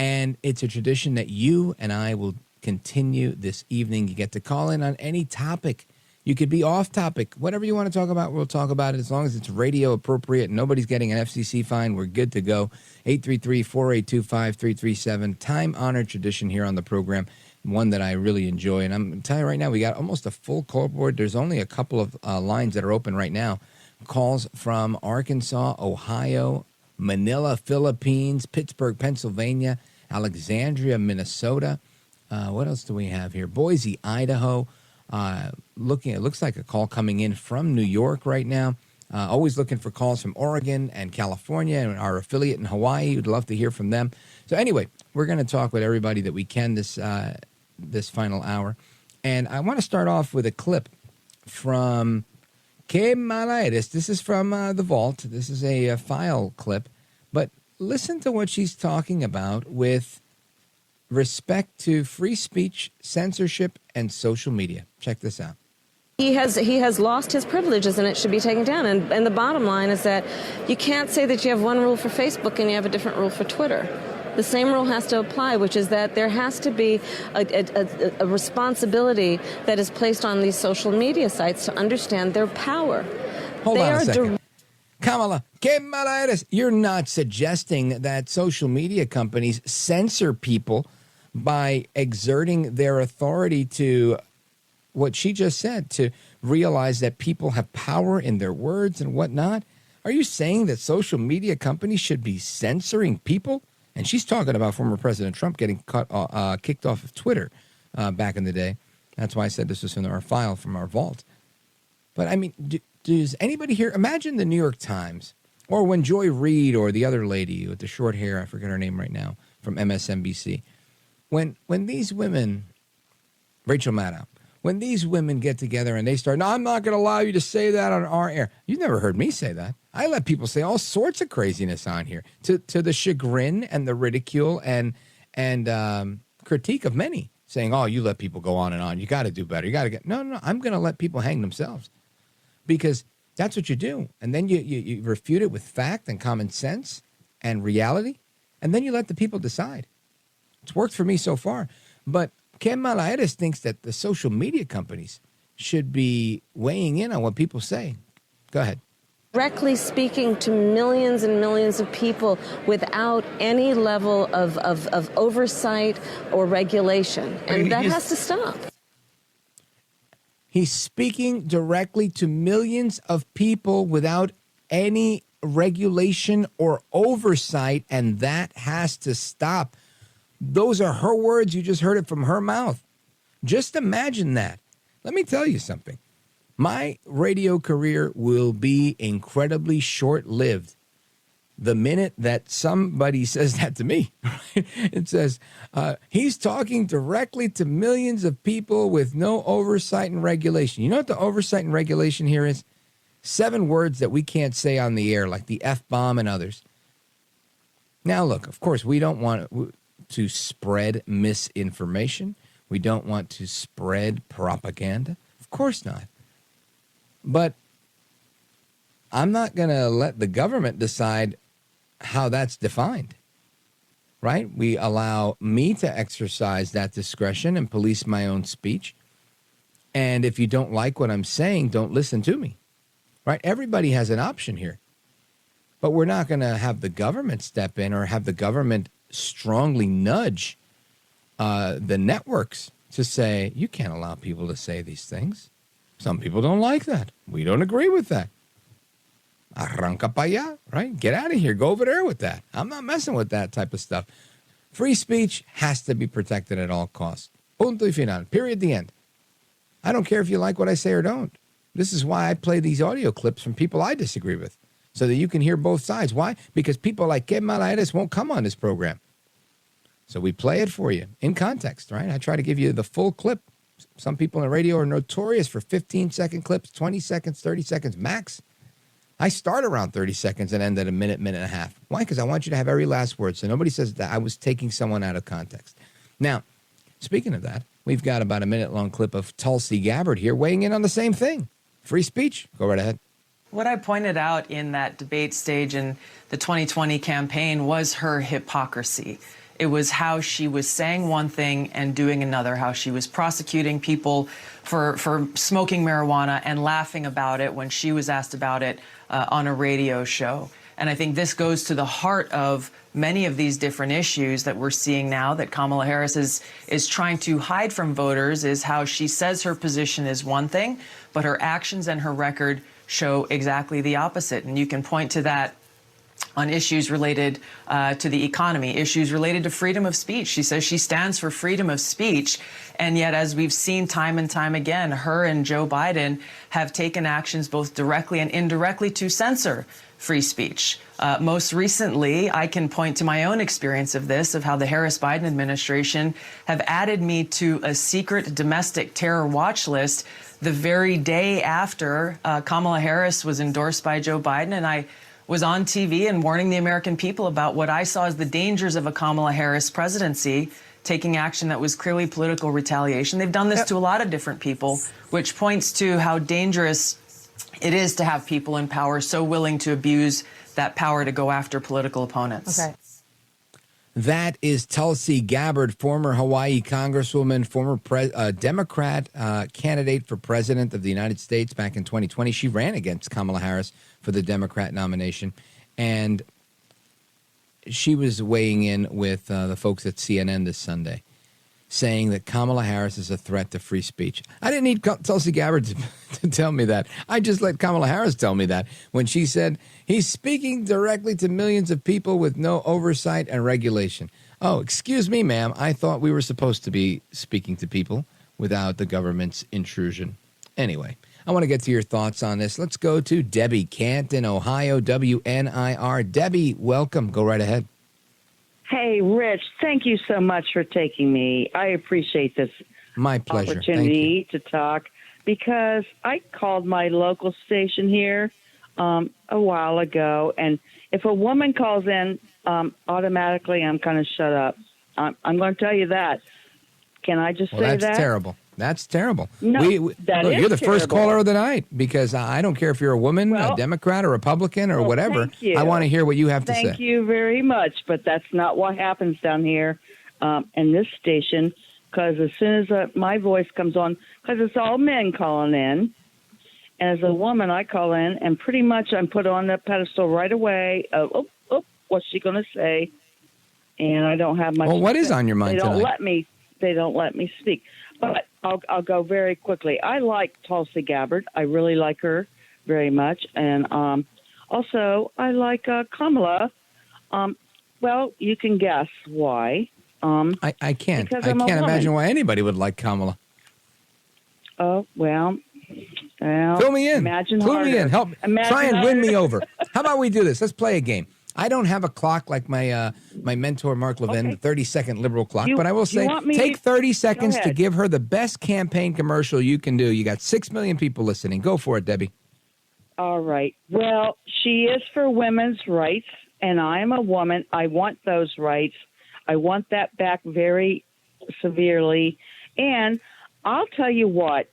And it's a tradition that you and I will continue this evening. You get to call in on any topic. You could be off topic. Whatever you want to talk about, we'll talk about it. As long as it's radio appropriate, nobody's getting an FCC fine, we're good to go. 833-482-5337. Time-honored tradition here on the program, one that I really enjoy. And I'm telling you right now, we got almost a full call board. There's only a couple of lines that are open right now. Calls from Arkansas, Ohio, Manila, Philippines, Pittsburgh, Pennsylvania, Alexandria, Minnesota. What else do we have here? Boise, Idaho. It looks like a call coming in from New York right now. Always looking for calls from Oregon and California and our affiliate in Hawaii. We'd love to hear from them. So anyway, we're going to talk with everybody that we can this final hour. And I want to start off with a clip from Kamala Harris. This is from the vault. This is a file clip. But listen to what she's talking about with respect to free speech, censorship, and social media. Check this out. He has lost his privileges, and it should be taken down. And the bottom line is that you can't say that you have one rule for Facebook and you have a different rule for Twitter. The same rule has to apply, which is that there has to be a responsibility that is placed on these social media sites to understand their power. Hold on a second. Kamala Harris, you're not suggesting that social media companies censor people by exerting their authority to what she just said, to realize that people have power in their words and whatnot? Are you saying that social media companies should be censoring people? And she's talking about former President Trump getting kicked off of Twitter back in the day. That's why I said this was from our file, from our vault. But I mean, does anybody here, imagine the New York Times, or when Joy Reid or the other lady with the short hair, I forget her name right now, from MSNBC, when these women, Rachel Maddow, when these women get together and they start, no, I'm not going to allow you to say that on our air. You've never heard me say that. I let people say all sorts of craziness on here to the chagrin and the ridicule and critique of many, saying, oh, you let people go on and on. You got to do better. You got to get, no, I'm going to let people hang themselves because that's what you do. And then you refute it with fact and common sense and reality. And then you let the people decide. It's worked for me so far. But Kamala Harris thinks that the social media companies should be weighing in on what people say. Go ahead. Directly speaking to millions and millions of people without any level of oversight or regulation. And that has to stop. He's speaking directly to millions of people without any regulation or oversight, and that has to stop. Those are her words. You just heard it from her mouth. Just imagine that. Let me tell you something. My radio career will be incredibly short-lived the minute that somebody says that to me. It says, he's talking directly to millions of people with no oversight and regulation. You know what the oversight and regulation here is? 7 words that we can't say on the air, like the F-bomb and others. Now, look, of course, we don't want to spread misinformation. We don't want to spread propaganda. Of course not. But I'm not going to let the government decide how that's defined, right? We allow me to exercise that discretion and police my own speech. And if you don't like what I'm saying, don't listen to me, right? Everybody has an option here. But we're not going to have the government step in or have the government strongly nudge the networks to say, you can't allow people to say these things. Some people don't like that. We don't agree with that. Arranca pa allá, right? Get out of here. Go over there with that. I'm not messing with that type of stuff. Free speech has to be protected at all costs. Punto y final. Period. The end. I don't care if you like what I say or don't. This is why I play these audio clips from people I disagree with, so that you can hear both sides. Why? Because people like Kamala Harris won't come on this program. So we play it for you in context, right? I try to give you the full clip. Some people in radio are notorious for 15-second clips, 20 seconds, 30 seconds max. I start around 30 seconds and end at a minute, minute and a half. Why? Because I want you to have every last word, so nobody says that I was taking someone out of context. Now, speaking of that, we've got about a minute-long clip of Tulsi Gabbard here weighing in on the same thing. Free speech. Go right ahead. What I pointed out in that debate stage in the 2020 campaign was her hypocrisy. It was how she was saying one thing and doing another, how she was prosecuting people for smoking marijuana and laughing about it when she was asked about it on a radio show. And I think this goes to the heart of many of these different issues that we're seeing now that Kamala Harris is trying to hide from voters, is how she says her position is one thing, but her actions and her record show exactly the opposite. And you can point to that on issues related to the economy, issues related to freedom of speech. She says she stands for freedom of speech. And yet, as we've seen time and time again, her and Joe Biden have taken actions both directly and indirectly to censor free speech. Most recently, I can point to my own experience of this, of how the Harris-Biden administration have added me to a secret domestic terror watch list the very day after Kamala Harris was endorsed by Joe Biden. And I was on TV and warning the American people about what I saw as the dangers of a Kamala Harris presidency, taking action that was clearly political retaliation. They've done this to a lot of different people, which points to how dangerous it is to have people in power so willing to abuse that power to go after political opponents. Okay. That is Tulsi Gabbard, former Hawaii Congresswoman, former Democrat candidate for president of the United States back in 2020. She ran against Kamala Harris for the Democrat nomination, and she was weighing in with the folks at CNN this Sunday, saying that Kamala Harris is a threat to free speech. I didn't need Tulsi Gabbard to tell me that. I just let Kamala Harris tell me that when she said he's speaking directly to millions of people with no oversight and regulation. Oh, excuse me, ma'am. I thought we were supposed to be speaking to people without the government's intrusion. Anyway, I want to get to your thoughts on this. Let's go to Debbie Canton, Ohio, WNIR. Debbie, welcome. Go right ahead. Hey, Rich, thank you so much for taking me. I appreciate this My pleasure. opportunity to talk, because I called my local station here a while ago, and if a woman calls in, automatically I'm going to shut up. I'm going to tell you that. Can I just say that? That's terrible. That's terrible. No, that is you're the first terrible. caller of the night, because I don't care if you're a woman, a Democrat, or Republican, or whatever. Thank you. I want to hear what you have to say. Thank you very much, but that's not what happens down here in this station, because as soon as my voice comes on, because it's all men calling in, and as a woman, I call in, and pretty much I'm put on the pedestal right away. What's she going to say? And I don't have much. Well, what is on your mind tonight? They don't let me speak. But I'll go very quickly. I like Tulsi Gabbard. I really like her very much. And also, I like Kamala. Well, you can guess why. I can't. I can't imagine why anybody would like Kamala. Oh, well, Fill me in. Imagine Fill harder. me in. Help. Imagine Try and win harder. me over. How about we do this? Let's play a game. I don't have a clock like my my mentor, Mark Levin, the 30-second liberal clock. But I will say, take 30 seconds to give her the best campaign commercial you can do. You got 6 million people listening. Go for it, Debbie. All right. Well, she is for women's rights, and I am a woman. I want those rights. I want that back very severely. And I'll tell you what,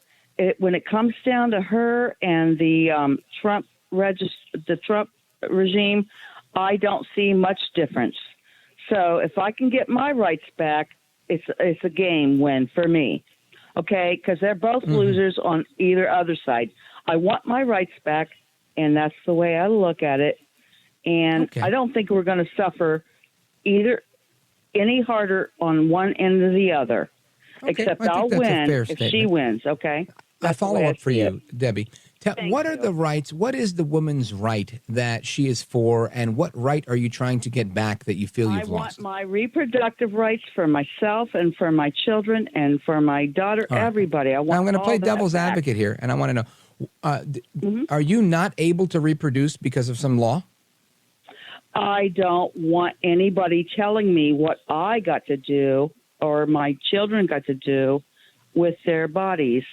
when it comes down to her and the Trump the Trump regime, I don't see much difference. So if I can get my rights back, it's a game win for me. Okay, because they're both losers on either other side. I want my rights back, and that's the way I look at it. And I don't think we're going to suffer either any harder on one end or the other. Except I'll win if she wins. Okay. I follow up for you, Debbie. What are the rights? What is the woman's right that she is for, and what right are you trying to get back that you feel you've lost? I want my reproductive rights for myself and for my children and for my daughter, everybody. I want. I'm going to play devil's advocate here, and I want to know: are you not able to reproduce because of some law? I don't want anybody telling me what I got to do or my children got to do with their bodies.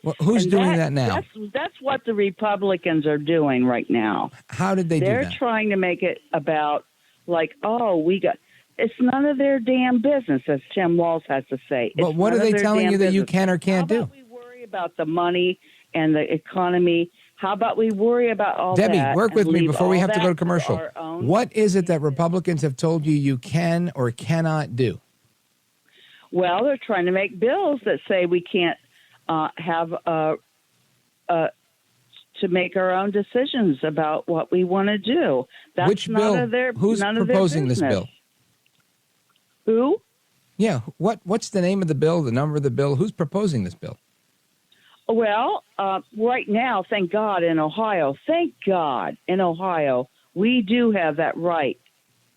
Well, who's doing that now? That's what the Republicans are doing right now. How did they do that? They're trying to make it about, like, it's none of their damn business, as Tim Walz has to say. But what are they telling you that you can or can't do? How about we worry about the money and the economy? How about we worry about all that? Debbie, work with me before we have to go to commercial. our own? What is it that Republicans have told you can or cannot do? Well, they're trying to make bills that say we can't have to make our own decisions about what we want to do. That's Which bill? Who's proposing this bill? Who? Yeah. What's the name of the bill? The number of the bill? Who's proposing this bill? Well, right now, thank God in Ohio, we do have that right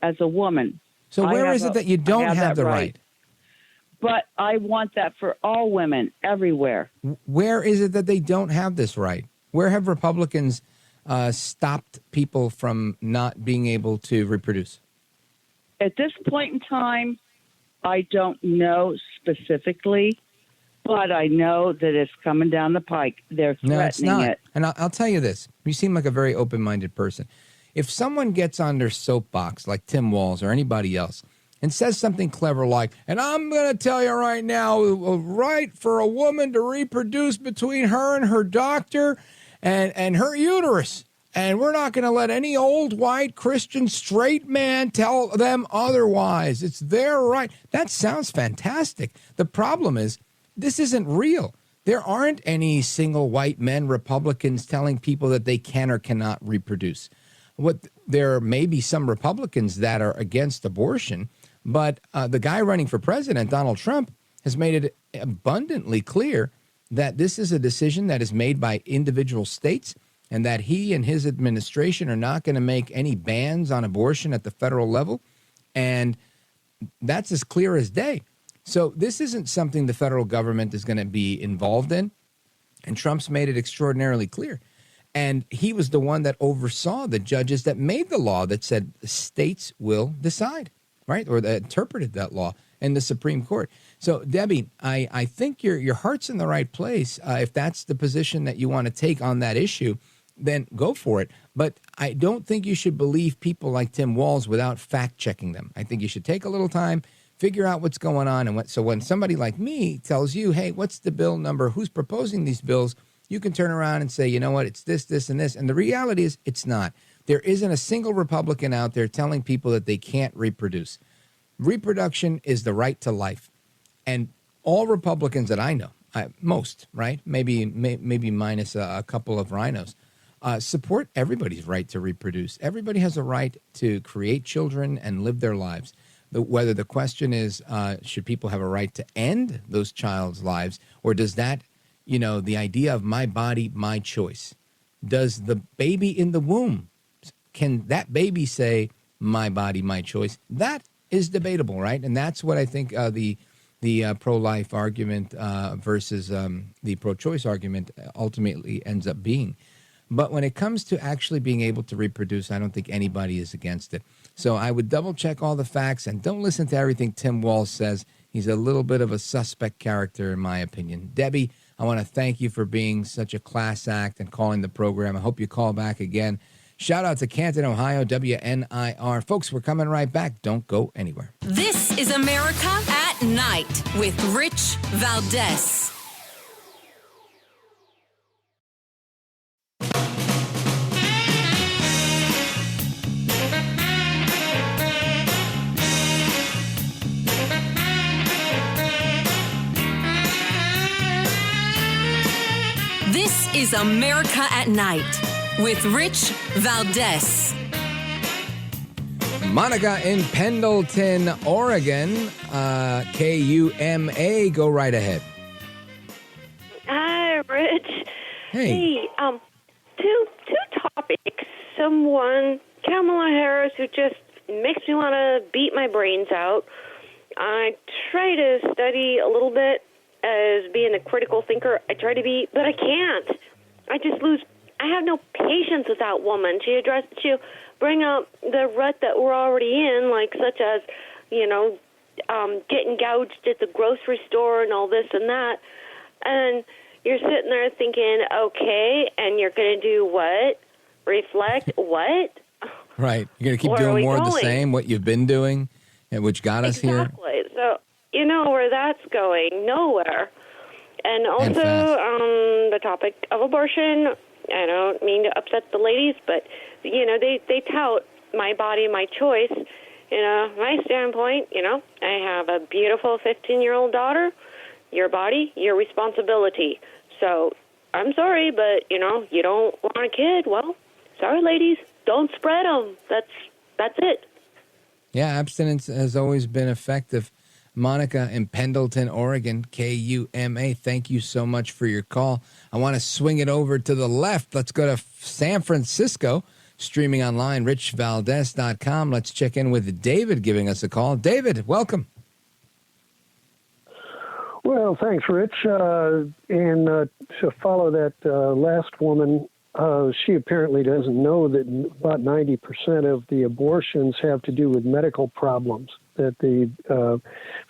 as a woman. So where is it that you don't have the right? But I want that for all women everywhere. Where is it that they don't have this right? Where have Republicans stopped people from not being able to reproduce? At this point in time, I don't know specifically, but I know that it's coming down the pike. They're threatening No, it's not. it. And I'll tell you this. You seem like a very open-minded person. If someone gets on their soapbox, like Tim Walz or anybody else, and says something clever like, and I'm going to tell you right now, a right for a woman to reproduce between her and her doctor and her uterus. And we're not going to let any old white Christian straight man tell them otherwise. It's their right. That sounds fantastic. The problem is, this isn't real. There aren't any single white men Republicans telling people that they can or cannot reproduce. There may be some Republicans that are against abortion, but the guy running for president, Donald Trump, has made it abundantly clear that this is a decision that is made by individual states and that he and his administration are not going to make any bans on abortion at the federal level. And that's as clear as day. So this isn't something the federal government is going to be involved in. And Trump's made it extraordinarily clear. And he was the one that oversaw the judges that made the law that said states will decide, right? Or that interpreted that law in the Supreme Court. So, Debbie, I think your heart's in the right place. If that's the position that you want to take on that issue, then go for it. But I don't think you should believe people like Tim Walz without fact-checking them. I think you should take a little time, figure out what's going on. And so when somebody like me tells you, hey, what's the bill number? Who's proposing these bills? You can turn around and say, you know what, it's this, this, and this. And the reality is it's not. There isn't a single Republican out there telling people that they can't reproduce. Reproduction is the right to life. And all Republicans that I know, most, right, maybe minus a couple of rhinos, support everybody's right to reproduce. Everybody has a right to create children and live their lives. Whether the question is, should people have a right to end those child's lives, or does that, the idea of my body, my choice, does the baby in the womb, can that baby say, my body, my choice? That is debatable, right? And that's what I think the pro-life argument versus the pro-choice argument ultimately ends up being. But when it comes to actually being able to reproduce, I don't think anybody is against it. So I would double-check all the facts and don't listen to everything Tim Walz says. He's a little bit of a suspect character, in my opinion. Debbie, I want to thank you for being such a class act and calling the program. I hope you call back again. Shout out to Canton, Ohio, WNIR. Folks, we're coming right back. Don't go anywhere. This is America at Night with Rich Valdez. is America at Night with Rich Valdez. Monica in Pendleton, Oregon, KUMA. Go right ahead. Hi, Rich. Hey. Two topics. Someone, Kamala Harris, who just makes me want to beat my brains out. I try to study a little bit as being a critical thinker. I try to be, but I can't. I just lose. I have no patience with that woman. She'll bring up the rut that we're already in, like such as, getting gouged at the grocery store and all this and that. And you're sitting there thinking, okay, and you're going to do what? Reflect what? Right. You're going to keep Where are doing we more of the going? same, what you've been doing, and which got us here. Exactly. So you know where that's going? Nowhere. And also, the topic of abortion, I don't mean to upset the ladies, but, they tout my body, my choice. My standpoint, I have a beautiful 15-year-old daughter. Your body, your responsibility. So I'm sorry, but, you don't want a kid. Well, sorry, ladies. Don't spread them. That's it. Yeah, abstinence has always been effective. Monica in Pendleton, Oregon, KUMA. Thank you so much for your call. I want to swing it over to the left. Let's go to San Francisco, streaming online, richvaldez.com. Let's check in with David giving us a call. David, welcome. Well, thanks, Rich. And to follow that last woman, she apparently doesn't know that about 90% of the abortions have to do with medical problems, that the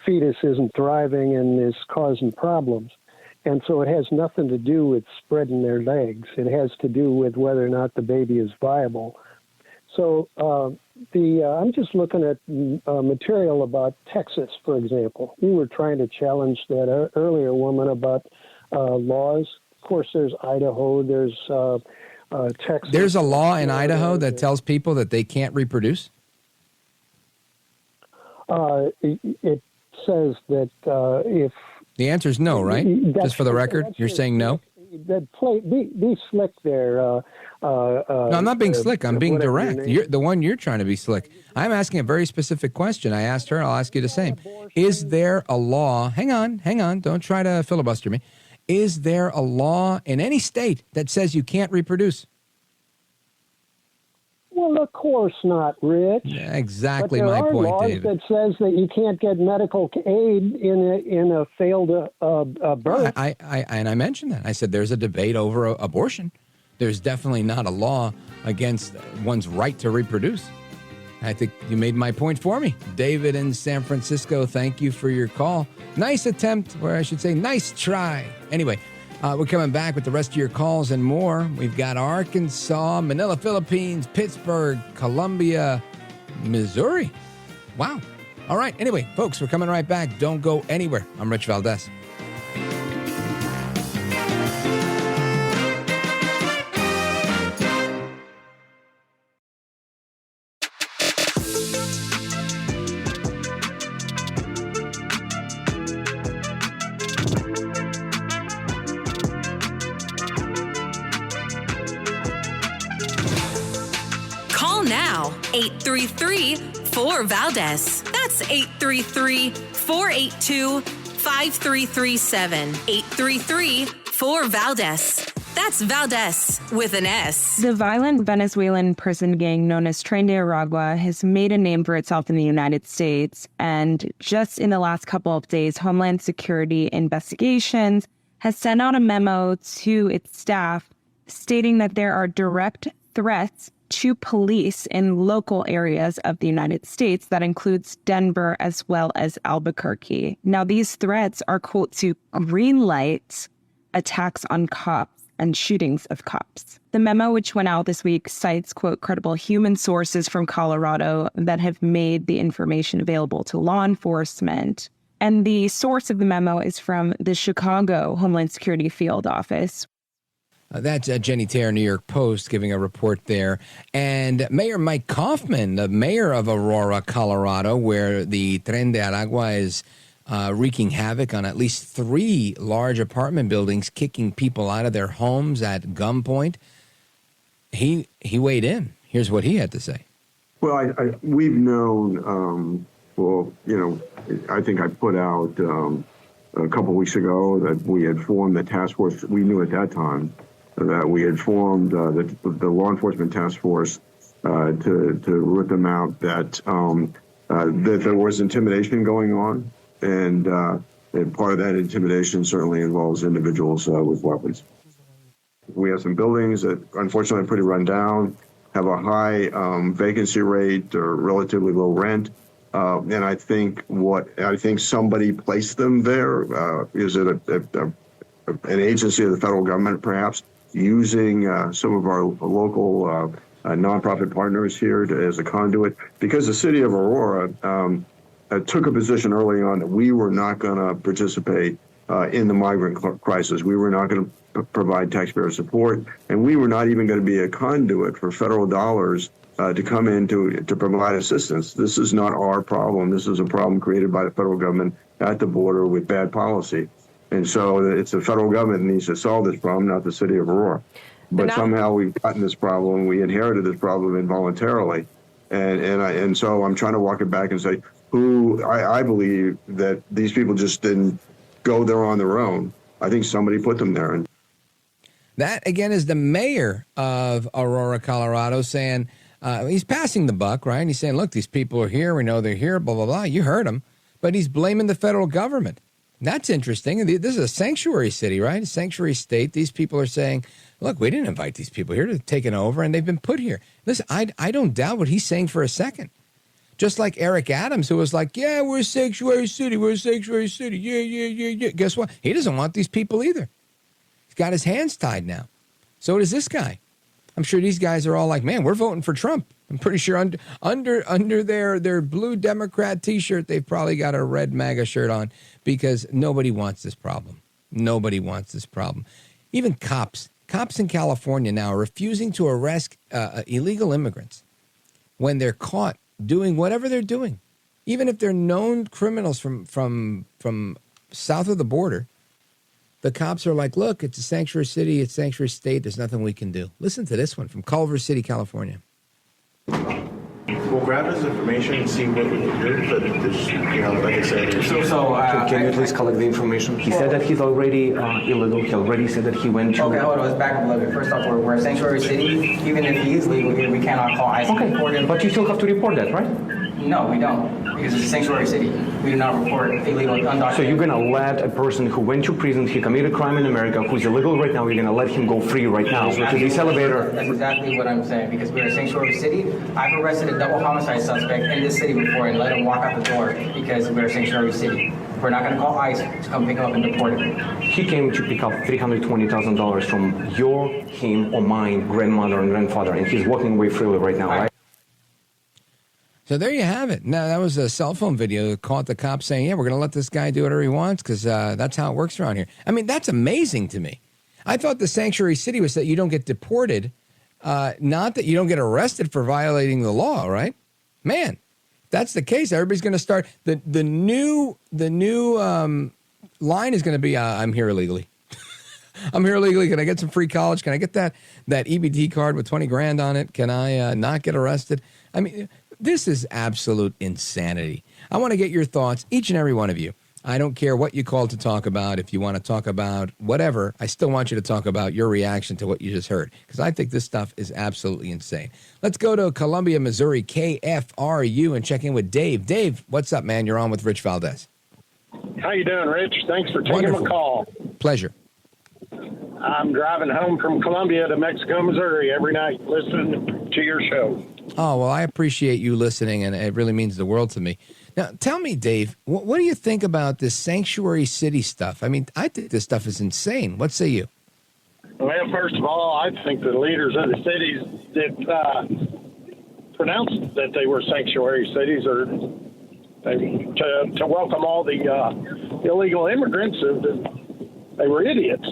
fetus isn't thriving and is causing problems. And so it has nothing to do with spreading their legs. It has to do with whether or not the baby is viable. So I'm just looking at material about Texas, for example. You were trying to challenge that earlier woman about laws. Of course, there's Idaho, there's Texas. There's a law in Idaho that tells people that they can't reproduce? It says that if... The answer is no, right? Just for the record, you're saying no? Be slick there. No, I'm not being slick. I'm being direct. The one you're trying to be slick. I'm asking a very specific question. I asked her. I'll ask you the same. Is there a law? Hang on. Don't try to filibuster me. Is there a law in any state that says you can't reproduce? Well, of course not, Rich. Yeah, exactly my point, David. There are laws that says that you can't get medical aid in a failed birth. I mentioned that. I said there's a debate over abortion. There's definitely not a law against one's right to reproduce. I think you made my point for me. David in San Francisco, thank you for your call. Nice attempt, or I should say nice try. Anyway, we're coming back with the rest of your calls and more. We've got Arkansas, Manila, Philippines, Pittsburgh, Columbia, Missouri. Wow. All right. Anyway, folks, we're coming right back. Don't go anywhere. I'm Rich Valdez. Call now, 833-4VALDEZ. That's 833-482-5337. 833-4VALDEZ. That's Valdez with an S. The violent Venezuelan prison gang known as Tren de Aragua has made a name for itself in the United States. And just in the last couple of days, Homeland Security Investigations has sent out a memo to its staff stating that there are direct threats to police in local areas of the United States. That includes Denver as well as Albuquerque. Now, these threats are, quote, to greenlight attacks on cops and shootings of cops. The memo, which went out this week, cites, quote, credible human sources from Colorado that have made the information available to law enforcement. And the source of the memo is from the Chicago Homeland Security Field Office. That's Jenny Terre, New York Post, giving a report there. And Mayor Mike Kaufman, the mayor of Aurora, Colorado, where the Tren de Aragua is wreaking havoc on at least 3 large apartment buildings, kicking people out of their homes at gunpoint. He weighed in. Here's what he had to say. Well, we've known, I think I put out a couple weeks ago that we had formed the task force. We knew at that time that we had formed the law enforcement task force to root them out, that there was intimidation going on. And part of that intimidation certainly involves individuals with weapons. We have some buildings that unfortunately are pretty run down, have a high vacancy rate or relatively low rent. And I think somebody placed them there. Is it an agency of the federal government, perhaps, using some of our local nonprofit partners here as a conduit? Because the city of Aurora took a position early on that we were not going to participate in the migrant crisis. We were not going to provide taxpayer support, and we were not even going to be a conduit for federal dollars to come in to provide assistance. This is not our problem. This is a problem created by the federal government at the border with bad policy. And so it's the federal government that needs to solve this problem, not the city of Aurora. But somehow we've gotten this problem. We inherited this problem involuntarily. And so I'm trying to walk it back and say, I believe that these people just didn't go there on their own. I think somebody put them there. And that, again, is the mayor of Aurora, Colorado, saying, he's passing the buck, right? He's saying, look, these people are here. We know they're here, blah, blah, blah. You heard him. But he's blaming the federal government. That's interesting. This is a sanctuary city, right? A sanctuary state. These people are saying, look, we didn't invite these people here to take it over, and they've been put here. Listen, I don't doubt what he's saying for a second. Just like Eric Adams, who was like, yeah, we're a sanctuary city. We're a sanctuary city. Yeah. Guess what? He doesn't want these people either. He's got his hands tied now. So does this guy. I'm sure these guys are all like, man, we're voting for Trump. I'm pretty sure under their blue Democrat T-shirt, they've probably got a red MAGA shirt on, because nobody wants this problem. Nobody wants this problem. Even cops in California now are refusing to arrest illegal immigrants when they're caught doing whatever they're doing, even if they're known criminals from south of the border. The cops are like, look, it's a sanctuary city, it's a sanctuary state, there's nothing we can do. Listen to this one from Culver City, California. We'll grab his information and see what we can do, but there's, like I said, can you please collect the information? He said that he's already illegal. He already said that he went to... Okay, hold on, let's back up a little bit. First off, we're a sanctuary city. Even if he is legal here, we cannot call ICE and report him. But you still have to report that, right? No, we don't, because it's a sanctuary city. We do not report illegal, undocumented. So you're going to let a person who went to prison, he committed a crime in America, who's illegal right now, you're going to let him go free right now to this elevator? That's exactly what I'm saying, because we're a sanctuary city. I've arrested a double homicide suspect in this city before and let him walk out the door because we're a sanctuary city. We're not going to call ICE to come pick him up and deport him. He came to pick up $320,000 from your, him, or mine grandmother and grandfather, and he's walking away freely right now, right? So there you have it. Now, that was a cell phone video that caught the cops saying, yeah, we're going to let this guy do whatever he wants because that's how it works around here. I mean, that's amazing to me. I thought the sanctuary city was that you don't get deported, not that you don't get arrested for violating the law, right? Man, if that's the case, everybody's going to start. The new line is going to be, I'm here illegally. I'm here illegally. Can I get some free college? Can I get that EBT card with 20 grand on it? Can I not get arrested? I mean, this is absolute insanity. I want to get your thoughts, each and every one of you. I don't care what you call to talk about. If you want to talk about whatever, I still want you to talk about your reaction to what you just heard, because I think this stuff is absolutely insane. Let's go to Columbia, Missouri, KFRU, and check in with Dave. Dave, what's up, man? You're on with Rich Valdez. How you doing, Rich? Thanks for taking my call. Pleasure. I'm driving home from Columbia to Mexico, Missouri every night listening to your show. Oh, well, I appreciate you listening, and it really means the world to me. Now, tell me, Dave, what do you think about this sanctuary city stuff? I mean, I think this stuff is insane. What say you? Well, first of all, I think the leaders of the cities that pronounced that they were sanctuary cities are to welcome all the illegal immigrants. They were idiots.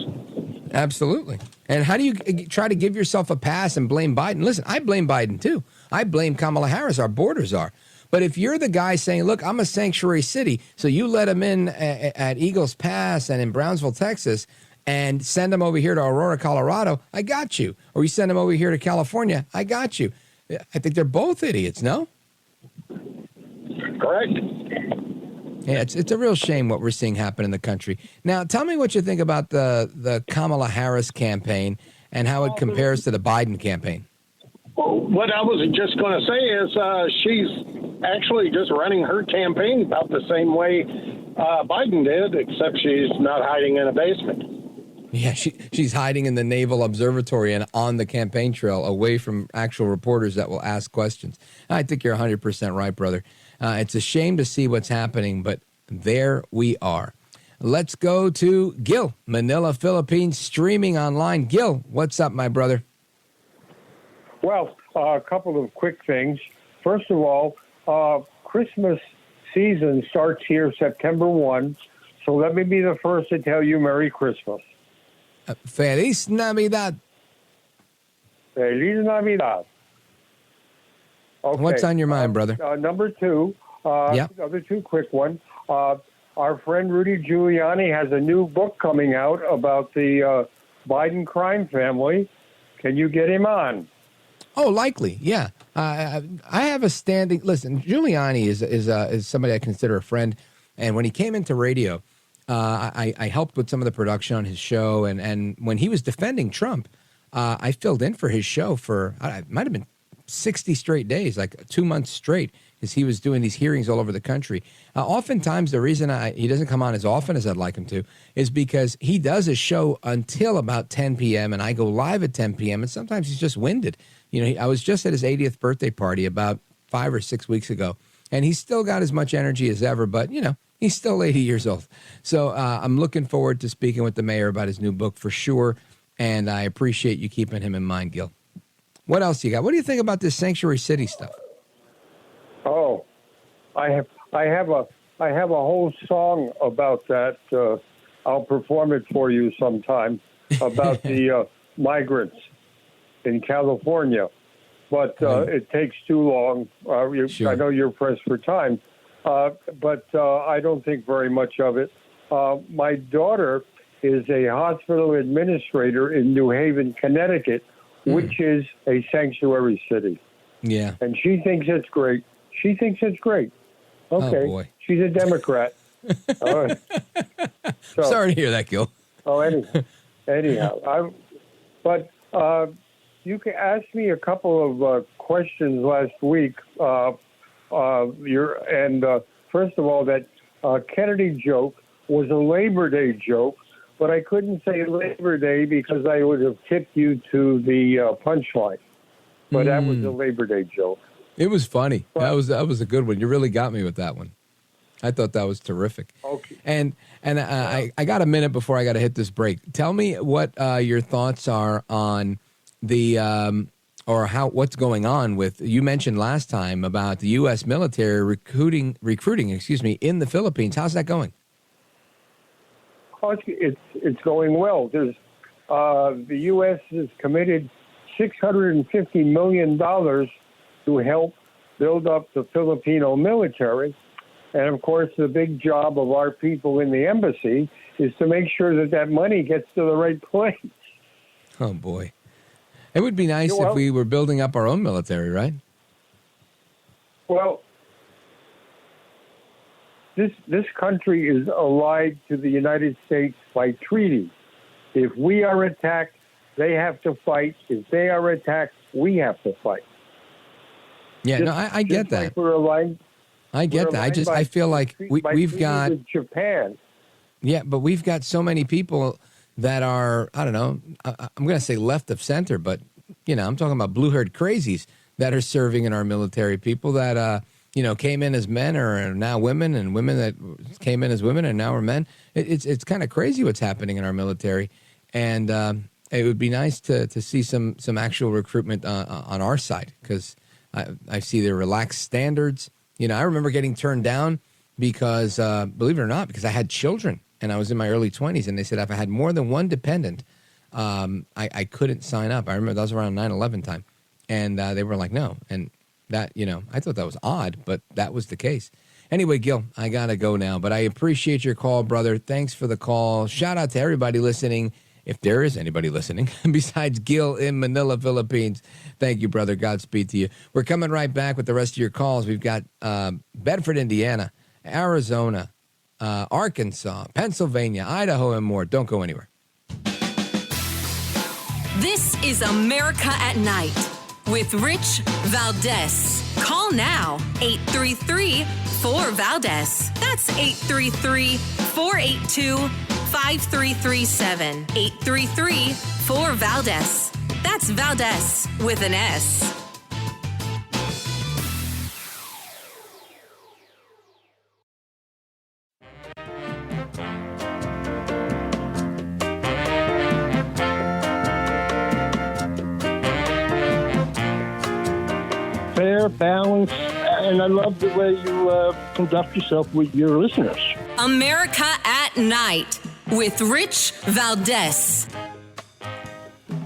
Absolutely. And how do you try to give yourself a pass and blame Biden? Listen, I blame Biden, too. I blame Kamala Harris. Our borders are. But if you're the guy saying, look, I'm a sanctuary city, so you let them in at Eagles Pass and in Brownsville, Texas, and send them over here to Aurora, Colorado, I got you. Or you send them over here to California, I got you. I think they're both idiots, no? Correct. Yeah, it's a real shame what we're seeing happen in the country. Now, tell me what you think about the Kamala Harris campaign and how it compares to the Biden campaign. Well, what I was just going to say is she's actually just running her campaign about the same way Biden did, except she's not hiding in a basement. Yeah, she's hiding in the Naval Observatory and on the campaign trail away from actual reporters that will ask questions. I think you're 100% right, brother. It's a shame to see what's happening, but there we are. Let's go to Gil, Manila, Philippines, streaming online. Gil, what's up, my brother? Well, a couple of quick things. First of all, Christmas season starts here September 1, so let me be the first to tell you Merry Christmas. Feliz Navidad. Feliz Navidad. Okay. What's on your mind, brother? Number two, other two quick ones. Our friend Rudy Giuliani has a new book coming out about the Biden crime family. Can you get him on? Oh, likely, yeah. I have a standing. Listen, Giuliani is somebody I consider a friend, and when he came into radio, I helped with some of the production on his show, and when he was defending Trump, I filled in for his show for it might have been 60 straight days, like 2 months straight, because he was doing these hearings all over the country. Oftentimes, the reason he doesn't come on as often as I'd like him to is because he does his show until about 10 p.m., and I go live at 10 p.m., and sometimes he's just winded. You know, I was just at his 80th birthday party about 5 or 6 weeks ago, and he's still got as much energy as ever, but, you know, he's still 80 years old. So I'm looking forward to speaking with the mayor about his new book for sure, and I appreciate you keeping him in mind, Gil. What else you got? What do you think about this sanctuary city stuff? Oh, I have a whole song about that. I'll perform it for you sometime about the migrants in California, but it takes too long. Sure. I know you're pressed for time, but I don't think very much of it. My daughter is a hospital administrator in New Haven, Connecticut, which is a sanctuary city. Yeah. And she thinks it's great. Okay. Oh, boy. She's a Democrat. All right. So, sorry to hear that, Gil. Oh, anyhow. You can ask me a couple of questions last week. First of all, that Kennedy joke was a Labor Day joke, but I couldn't say Labor Day because I would have tipped you to the punchline. But that was a Labor Day joke. It was funny. That was a good one. You really got me with that one. I thought that was terrific. Okay. And I got a minute before I got to hit this break. Tell me what your thoughts are on the what's going on with. You mentioned last time about the U.S. military recruiting in the Philippines. How's that going? Oh, it's going well. There's the U.S. has committed $650 million to help build up the Filipino military. And, of course, the big job of our people in the embassy is to make sure that money gets to the right place. Oh, boy. It would be nice if we were building up our own military, right? Well, this country is allied to the United States by treaty. If we are attacked, they have to fight. If they are attacked, we have to fight. Yeah, I get that. Like we're aligned. I get that. I feel like we've got Japan. Yeah, but we've got so many people that are, I don't know, I'm going to say left of center, but, you know, I'm talking about blue-haired crazies that are serving in our military, people that, came in as men or are now women, and women that came in as women and now are men. It's kind of crazy what's happening in our military, and it would be nice to see some actual recruitment on our side, because I see their relaxed standards. You know, I remember getting turned down because, believe it or not, because I had children and I was in my early 20s, and they said if I had more than one dependent, I couldn't sign up. I remember that was around 9/11 time, and they were like, no. And That, I thought that was odd, but that was the case. Anyway, Gil, I got to go now, but I appreciate your call, brother. Thanks for the call. Shout out to everybody listening, if there is anybody listening, besides Gil in Manila, Philippines. Thank you, brother. Godspeed to you. We're coming right back with the rest of your calls. We've got Bedford, Indiana, Arizona, Arkansas, Pennsylvania, Idaho, and more. Don't go anywhere. This is America at Night with Rich Valdez. Call now, 833-4-VALDEZ. That's 833-482-5337. 833-4-VALDEZ. That's Valdez with an S. Fair, balanced, and I love the way you conduct yourself with your listeners. America at Night with Rich Valdez.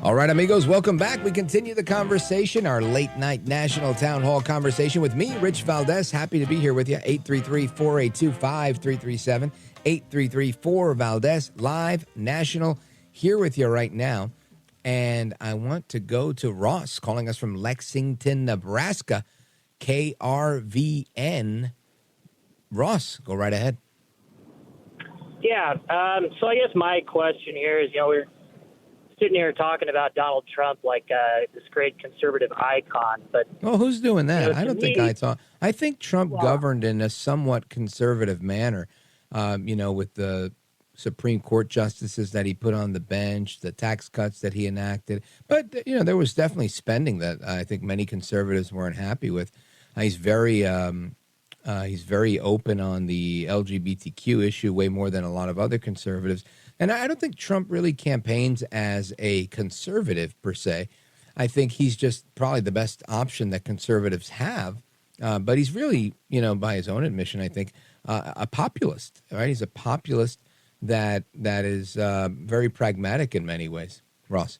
All right, amigos, welcome back. We continue the conversation, our late night national town hall conversation with me, Rich Valdez. Happy to be here with you. 833-482-5337. 833-4-VALDEZ. Live, national, here with you right now. And I want to go to Ross calling us from Lexington, Nebraska. KRVN. Ross, go right ahead. Yeah. So I guess my question here is, we're sitting here talking about Donald Trump like this great conservative icon. But well, who's doing that? I don't think I think Trump governed in a somewhat conservative manner, with the Supreme Court justices that he put on the bench, the tax cuts that he enacted. But, there was definitely spending that I think many conservatives weren't happy with. He's very open on the LGBTQ issue, way more than a lot of other conservatives. And I don't think Trump really campaigns as a conservative per se. I think he's just probably the best option that conservatives have. But he's really, by his own admission, I think, a populist, right? He's a populist that is very pragmatic in many ways. Ross.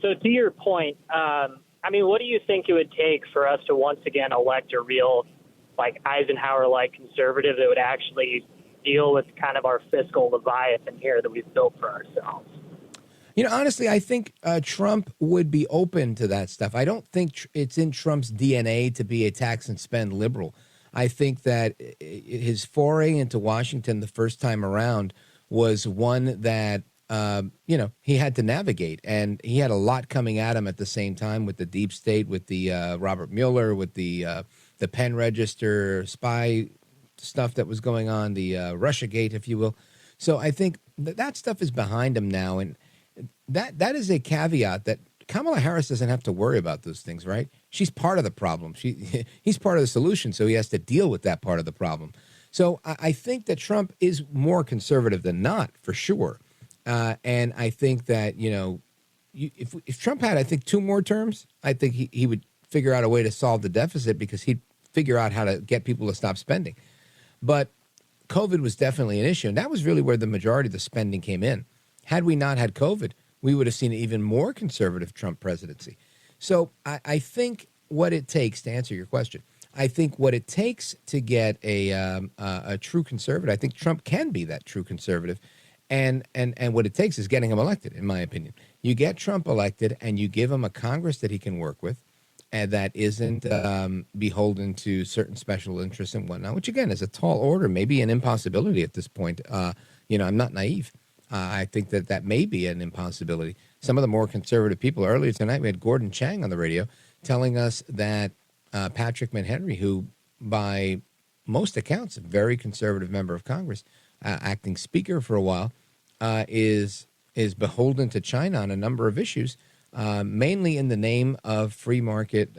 So to your point, what do you think it would take for us to once again elect a real, Eisenhower-like conservative that would actually deal with kind of our fiscal leviathan here that we've built for ourselves? Honestly, I think Trump would be open to that stuff. I don't think it's in Trump's DNA to be a tax and spend liberal. I think that his foray into Washington the first time around was one that, he had to navigate. And he had a lot coming at him at the same time with the deep state, with the Robert Mueller, with the Penn Register spy stuff that was going on, the Russiagate, if you will. So I think that stuff is behind him now. And that is a caveat that Kamala Harris doesn't have to worry about those things, right? She's part of the problem. He's part of the solution, so he has to deal with that part of the problem. So I think that Trump is more conservative than not, for sure. And I think that, if Trump had, I think, 2 more terms, I think he would figure out a way to solve the deficit because he'd figure out how to get people to stop spending. But COVID was definitely an issue, and that was really where the majority of the spending came in. Had we not had COVID, we would have seen an even more conservative Trump presidency. So I think what it takes, to answer your question, I think what it takes to get a true conservative, I think Trump can be that true conservative. And what it takes is getting him elected, in my opinion. You get Trump elected and you give him a Congress that he can work with and that isn't beholden to certain special interests and whatnot, which, again, is a tall order, maybe an impossibility at this point. I'm not naive. I think that may be an impossibility. Some of the more conservative people, earlier tonight, we had Gordon Chang on the radio telling us that Patrick McHenry, who by most accounts, a very conservative member of Congress, acting speaker for a while, is beholden to China on a number of issues, mainly in the name of free market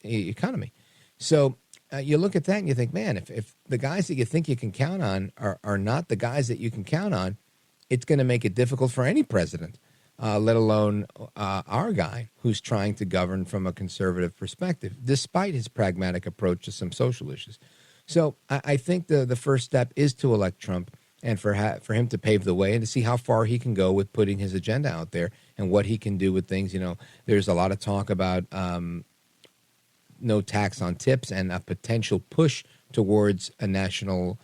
economy. So you look at that and you think, man, if the guys that you think you can count on are not the guys that you can count on, it's going to make it difficult for any president, let alone our guy who's trying to govern from a conservative perspective, despite his pragmatic approach to some social issues. So I think the first step is to elect Trump and for him to pave the way and to see how far he can go with putting his agenda out there and what he can do with things. There's a lot of talk about no tax on tips, and a potential push towards a national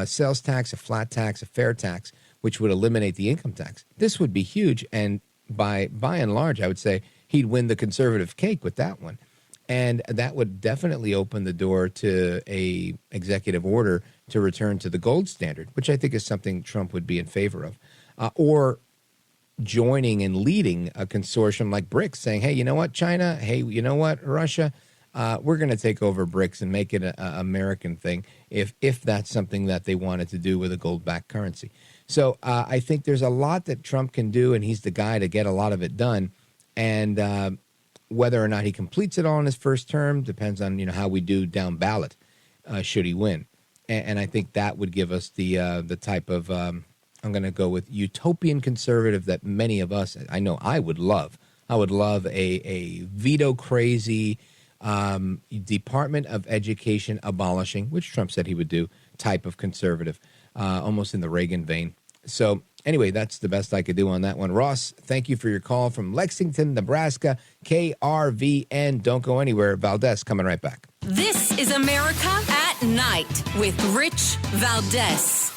sales tax, a flat tax, a fair tax, which would eliminate the income tax. This would be huge, and by and large, I would say he'd win the conservative cake with that one. And that would definitely open the door to a executive order to return to the gold standard, which I think is something Trump would be in favor of. Or joining and leading a consortium like BRICS, saying, hey, you know what, China? Hey, you know what, Russia? We're going to take over BRICS and make it an American thing if that's something that they wanted to do with a gold-backed currency. So I think there's a lot that Trump can do, and he's the guy to get a lot of it done. And whether or not he completes it all in his first term depends on how we do down ballot should he win. And I think that would give us the type of I'm going to go with utopian conservative that many of us, I know I would love. I would love a veto crazy Department of Education abolishing, which Trump said he would do, type of conservative, almost in the Reagan vein. So anyway, that's the best I could do on that one. Ross, thank you for your call from Lexington, Nebraska, KRVN. Don't go anywhere. Valdez coming right back. This is America at Night with Rich Valdez.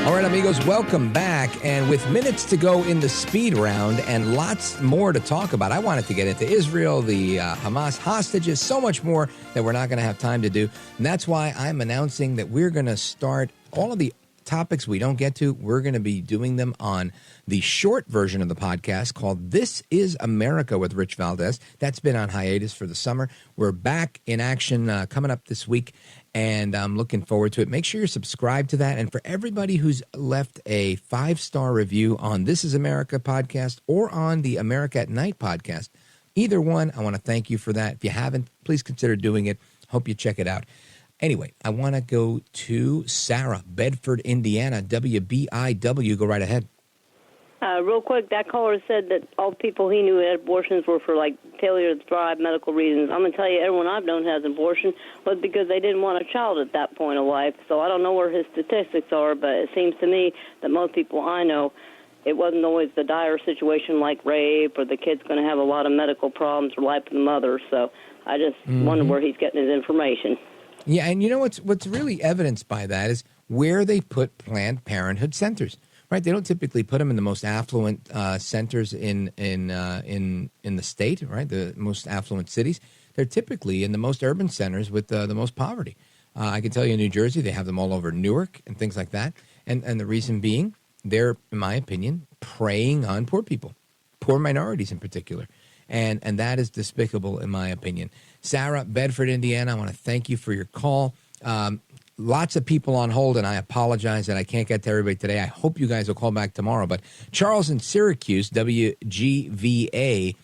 All right, amigos, welcome back. And with minutes to go in the speed round and lots more to talk about, I wanted to get into Israel, the Hamas hostages, so much more that we're not going to have time to do. And that's why I'm announcing that we're going to start all of the topics we don't get to. We're going to be doing them on the short version of the podcast called This is America with Rich Valdez. That's been on hiatus for the summer. We're back in action coming up this week, and I'm looking forward to it. Make sure you're subscribed to that. And for everybody who's left a 5-star review on This is America podcast or on the America at Night podcast, either one, I want to thank you for that. If you haven't, please consider doing it. Hope you check it out. Anyway, I want to go to Sarah, Bedford, Indiana, WBIW. Go right ahead. Real quick, that caller said that all the people he knew had abortions were for, like, failure-to-thrive medical reasons. I'm going to tell you, everyone I've known has an abortion was because they didn't want a child at that point of life. So I don't know where his statistics are, but it seems to me that most people I know, it wasn't always the dire situation like rape or the kid's going to have a lot of medical problems or life of the mother. So I just wonder where he's getting his information. Yeah, and you know what's really evidenced by that is where they put Planned Parenthood centers. Right, they don't typically put them in the most affluent centers in the state. Right, the most affluent cities. They're typically in the most urban centers with the most poverty. I can tell you in New Jersey, they have them all over Newark and things like that. And the reason being, they're, in my opinion, preying on poor people, poor minorities in particular. And that is despicable, in my opinion. Sarah, Bedford, Indiana, I want to thank you for your call. Lots of people on hold, and I apologize that I can't get to everybody today. I hope you guys will call back tomorrow. But Charles in Syracuse, WGVA,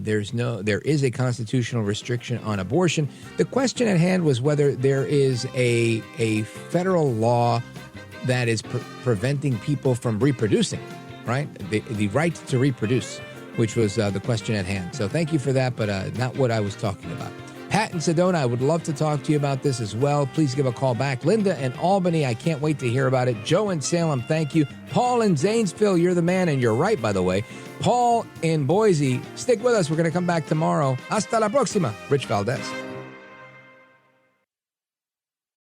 there is a constitutional restriction on abortion. The question at hand was whether there is a federal law that is preventing people from reproducing, right? The right to reproduce, which was the question at hand. So thank you for that, but not what I was talking about. Pat in Sedona, I would love to talk to you about this as well. Please give a call back. Linda in Albany, I can't wait to hear about it. Joe in Salem, thank you. Paul in Zanesville, you're the man, and you're right, by the way. Paul in Boise, stick with us. We're going to come back tomorrow. Hasta la próxima. Rich Valdez.